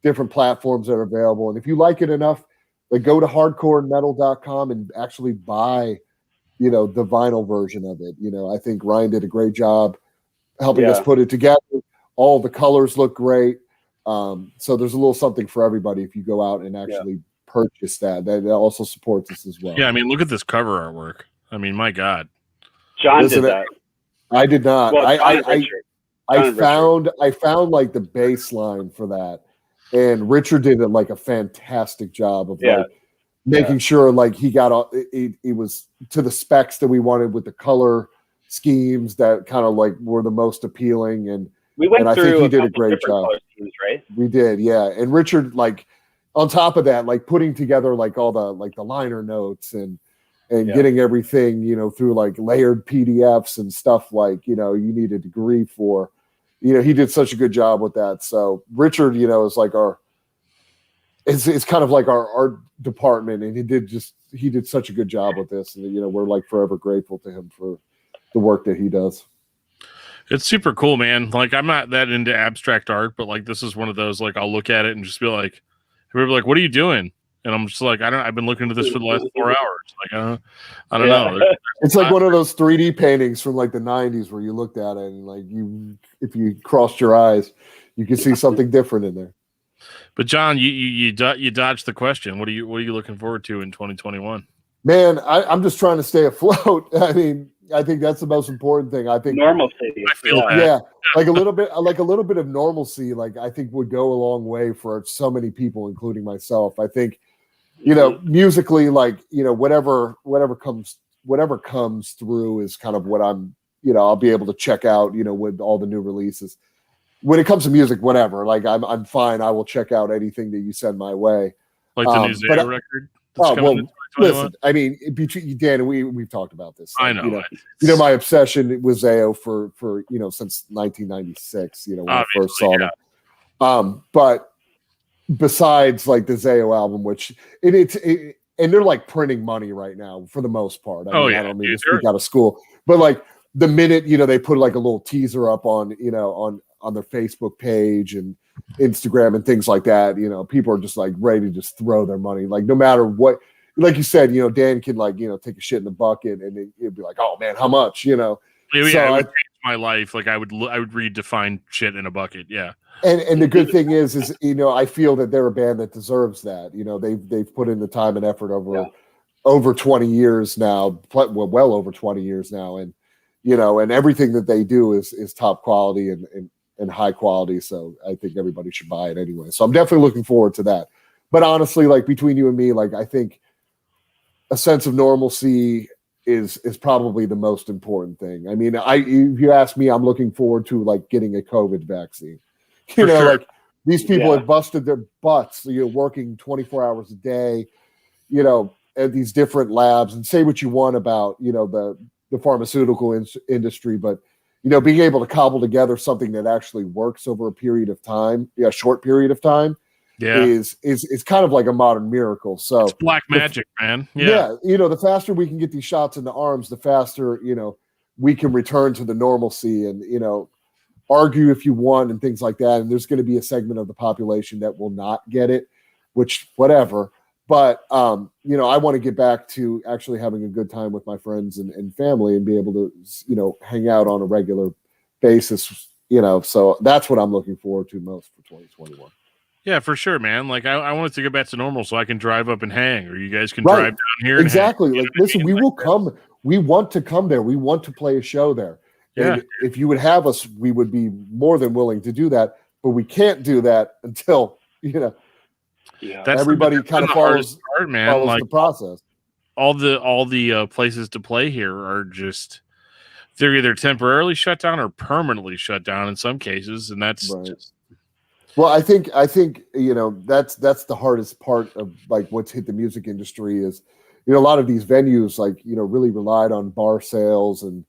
different platforms that are available. And if you like it enough, like go to hardcoremetal.com and actually buy, the vinyl version of it. I think Ryan did a great job helping us put it together. All the colors look great. So there's a little something for everybody if you go out and actually purchase that. That also supports us as well. Yeah, I mean, look at this cover artwork. I mean, my God. John did that. I did not. Well, I found like the baseline for that, and Richard did like a fantastic job of making sure like he got all it was to the specs that we wanted with the color schemes that kind of like were the most appealing, and we went I through think he did a great job. Schemes, right? We did, yeah. And Richard, like on top of that, like putting together like all the liner notes and getting everything, through like layered PDFs and stuff like, you need a degree for, he did such a good job with that. So Richard, is like it's kind of like our art department, and he did such a good job with this. And, we're like forever grateful to him for the work that he does. It's super cool, man. Like, I'm not that into abstract art, but like, this is one of those, like, I'll look at it and just be like, people are like, what are you doing? And I'm just like, I've been looking at this for the last 4 hours. Like, I don't know. It's like one of those 3D paintings from like the 90s where you looked at it and like if you crossed your eyes, you could see something different in there. But John, you dodged the question. What are you looking forward to in 2021? Man, I'm just trying to stay afloat. I mean, I think that's the most important thing. I think normalcy. I feel that. like a little bit of normalcy. Like I think would go a long way for so many people, including myself. I think, musically, like whatever comes through is kind of what I'm. I'll be able to check out. With all the new releases. When it comes to music, whatever. Like I'm fine. I will check out anything that you send my way. Like the new Zeta record. Listen, I mean, between Dan and we've talked about this. Like, I know. My obsession with Zayo for since 1996. When I first saw them. But besides like the Zayo album, which and they're like printing money right now for the most part. I don't mean to speak out of school, but like the minute they put like a little teaser up on on their Facebook page and Instagram and things like that, people are just like ready to just throw their money. Like no matter what, like you said, Dan can like, take a shit in the bucket and it'd be like, oh man, how much, Yeah, so it would change my life. Like I would redefine shit in a bucket. Yeah. And the good thing is I feel that they're a band that deserves that. They've put in the time and effort over 20 years now, well over 20 years now. And, and everything that they do is top quality and high quality. So I think everybody should buy it anyway. So I'm definitely looking forward to that. But honestly, like between you and me, like I think a sense of normalcy is probably the most important thing. I mean, if you ask me, I'm looking forward to like getting a COVID vaccine. Like these people have busted their butts, working 24 hours a day, at these different labs, and say what you want about, the pharmaceutical industry, but being able to cobble together something that actually works over a period of time, a short period of time, is kind of like a modern miracle. So it's black magic, man. The faster we can get these shots in the arms, the faster we can return to the normalcy and argue if you want and things like that. And there's going to be a segment of the population that will not get it, which whatever. But I want to get back to actually having a good time with my friends and family and be able to hang out on a regular basis. So that's what I'm looking forward to most for 2021. Yeah, for sure, man. Like I want it to go back to normal so I can drive up and hang, or you guys can Right. drive down here. Exactly. And hang, like, listen, we will come. We want to come there. We want to play a show there. Yeah. And if you would have us, we would be more than willing to do that. But we can't do that until, That's everybody kind of follows part, man. follows like the process. all the places to play here are just, they're either temporarily shut down or permanently shut down in some cases, and that's Right. just, Well, I think that's the hardest part of like what's hit the music industry is, a lot of these venues really relied on bar sales and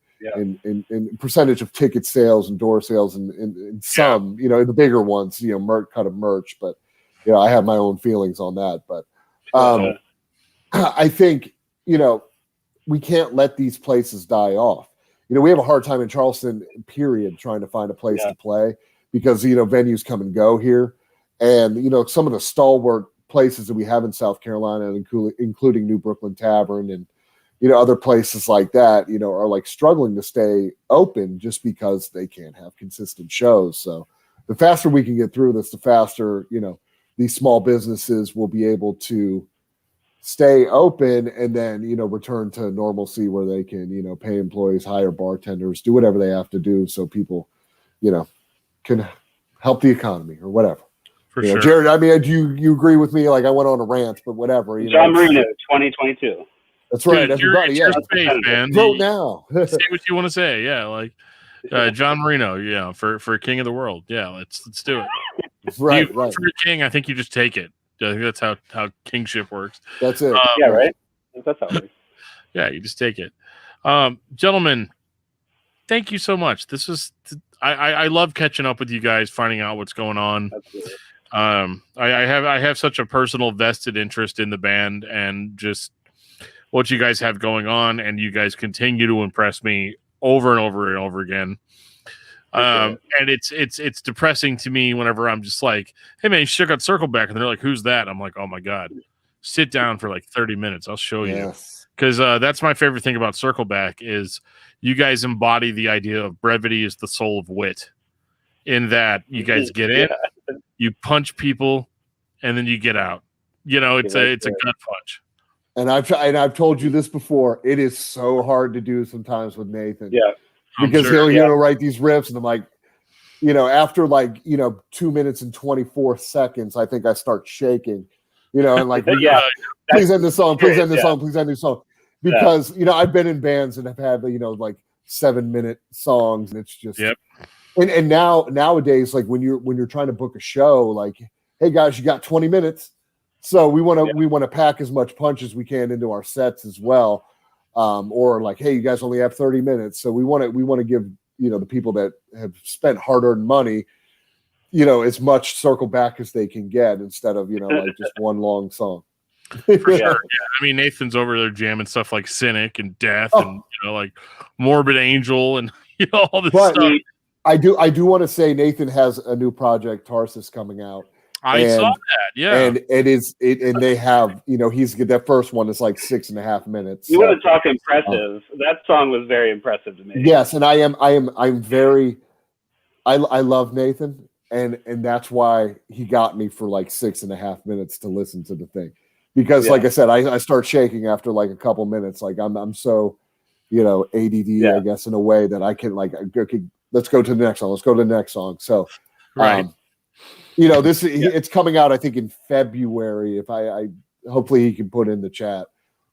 percentage of ticket sales and door sales and some the bigger ones merch. But I have my own feelings on that. But I think we can't let these places die off. We have a hard time in Charleston, period, trying to find a place to play because, venues come and go here. And, some of the stalwart places that we have in South Carolina, including New Brooklyn Tavern and, other places like that, are like struggling to stay open just because they can't have consistent shows. So the faster we can get through this, the faster, these small businesses will be able to stay open and then, return to normalcy where they can, pay employees, hire bartenders, do whatever they have to do so people, can help the economy or whatever. for sure. Jared, I mean, do you agree with me? Like I went on a rant, but whatever. John Marino, 2022. That's right. Dude, Everybody, your space, man. Vote now. Say what you want to say. Yeah, like John Marino, for King of the World. Yeah, let's do it. right. For a king, I think you just take it. I think that's how kingship works. That's it. Yeah, right. That's how it works. Yeah, you just take it. Gentlemen, thank you so much. This was I love catching up with you guys, finding out what's going on. Absolutely. I have such a personal vested interest in the band and just what you guys have going on, and you guys continue to impress me over and over and over again. And it's depressing to me whenever I'm just like, hey man, you should have got Circleback, and they're like, who's that? I'm like, oh my god, sit down for like 30 minutes, I'll show you. Yes. Because that's my favorite thing about Circleback is you guys embody the idea of brevity is the soul of wit, in that you guys get in, you punch people, and then you get out. It's a gut punch. And I've told you this before. It is so hard to do sometimes with Nathan. Yeah. Because he'll write these riffs, and I'm like, after 2 minutes and 24 seconds, I think I start shaking. And like, please end the song, please end the song, please end the song. Because I've been in bands and I've had 7-minute songs, and it's just and nowadays, like when you're trying to book a show, like, hey guys, you got 20 minutes. So we want to pack as much punch as we can into our sets as well. Or like, hey, you guys only have 30 minutes. So we want to give, the people that have spent hard-earned money, as much circle back as they can get instead of, like just one long song. For sure. Yeah. I mean, Nathan's over there jamming stuff like Cynic and Death and, like Morbid Angel and, all this stuff. I do want to say Nathan has a new project, Tarsus, coming out. I saw that, yeah. And they have, he's that first one is like 6.5 minutes. You want to talk impressive? That song was very impressive to me. Yes, and I'm very, I love Nathan, and that's why he got me for like 6.5 minutes to listen to the thing, because like I said, I start shaking after like a couple minutes. Like I'm so, ADD, I guess, in a way that I can like, okay, let's go to the next song. Let's go to the next song. So, right. It's coming out, I think, in February. If I hopefully he can put in the chat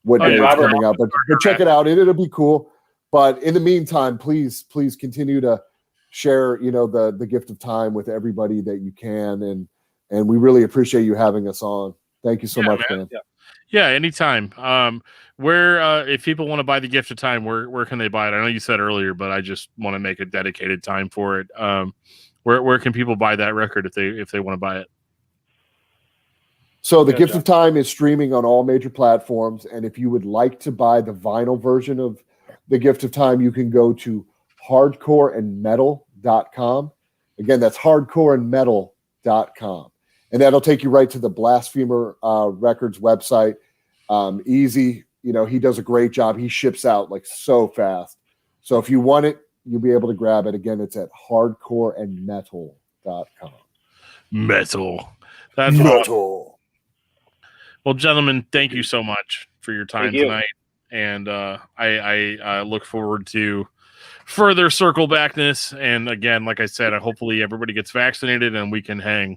what day it's coming out, but check it out. It'll be cool. But in the meantime, please continue to share, the gift of time with everybody that you can, and we really appreciate you having us on. Thank you so much, man. Yeah, anytime. Where if people want to buy the gift of time, where can they buy it? I know you said earlier, but I just want to make a dedicated time for it. Where can people buy that record if they want to buy it? So the Gift of Time is streaming on all major platforms, and if you would like to buy the vinyl version of the Gift of Time, you can go to hardcoreandmetal.com. Again, that's hardcoreandmetal.com, and that'll take you right to the Blasphemer Records website. Easy, he does a great job. He ships out like so fast. So if you want it, you'll be able to grab it. Again, it's at hardcoreandmetal.com. Metal. That's Metal. Well, gentlemen, thank you so much for your time tonight. And I look forward to further circle backness. And again, like I said, hopefully everybody gets vaccinated and we can hang,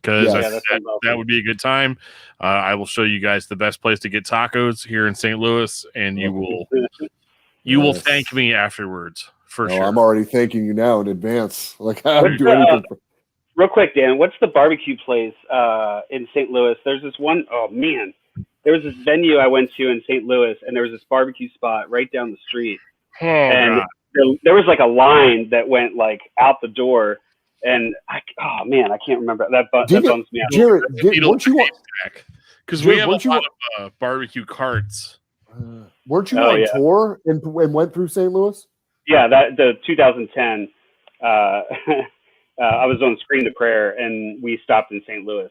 because that would be a good time. I will show you guys the best place to get tacos here in St. Louis, and you will thank me afterwards for sure. I'm already thanking you now in advance. Like, I'll do anything. Real quick, Dan, what's the barbecue place in St. Louis? There's this one, oh man, there was this venue I went to in St. Louis, and there was this barbecue spot right down the street. And there was like a line that went like out the door, and I can't remember. That bums me out. Jared, weren't you because we have a lot of barbecue carts. Weren't you on tour and went through St. Louis? Yeah, the 2010. I was on Scream the Prayer, and we stopped in St. Louis.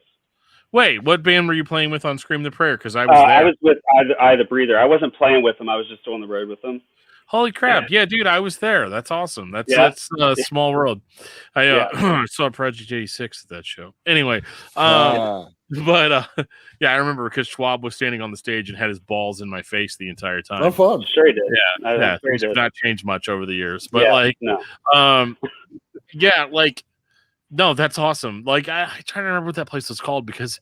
Wait, what band were you playing with on Scream the Prayer? Because I was there. I was with I the Breather. I wasn't playing with them. I was just on the road with them. Holy crap! Yeah, dude, I was there. That's awesome. That's a small world. I saw Project 86 at that show. Anyway, but I remember because Schwab was standing on the stage and had his balls in my face the entire time. Oh, fun! Sure he did. Yeah, things have not changed much over the years, but no, that's awesome. Like, I try to remember what that place was called, because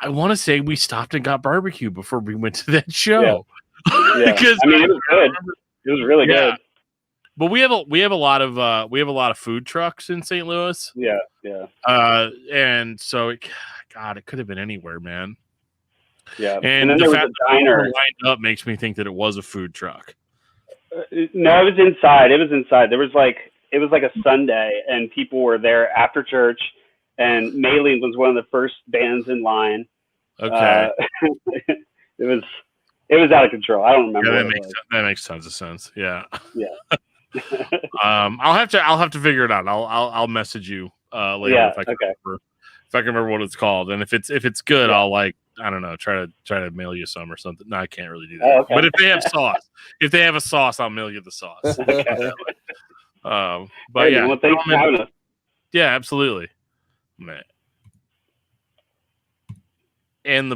I want to say we stopped and got barbecue before we went to that show. Yeah. Because I mean, it was good. It was really good. But we have a lot of food trucks in St. Louis. Yeah. And so it could have been anywhere, man. Yeah. And then the there was fact a diner lined up makes me think that it was a food truck. No, it was inside. It was like a Sunday, and people were there after church, and Maylene was one of the first bands in line. Okay. It was out of control. I don't remember. Yeah, that makes tons of sense. Yeah. Yeah. I'll have to figure it out. I'll message you later if I can remember what it's called, and if it's good, I'll try to mail you some or something. No, I can't really do that. Oh, okay. But if they have a sauce, I'll mail you the sauce. Okay. But well, thanks for having us. Yeah, absolutely. Man. And the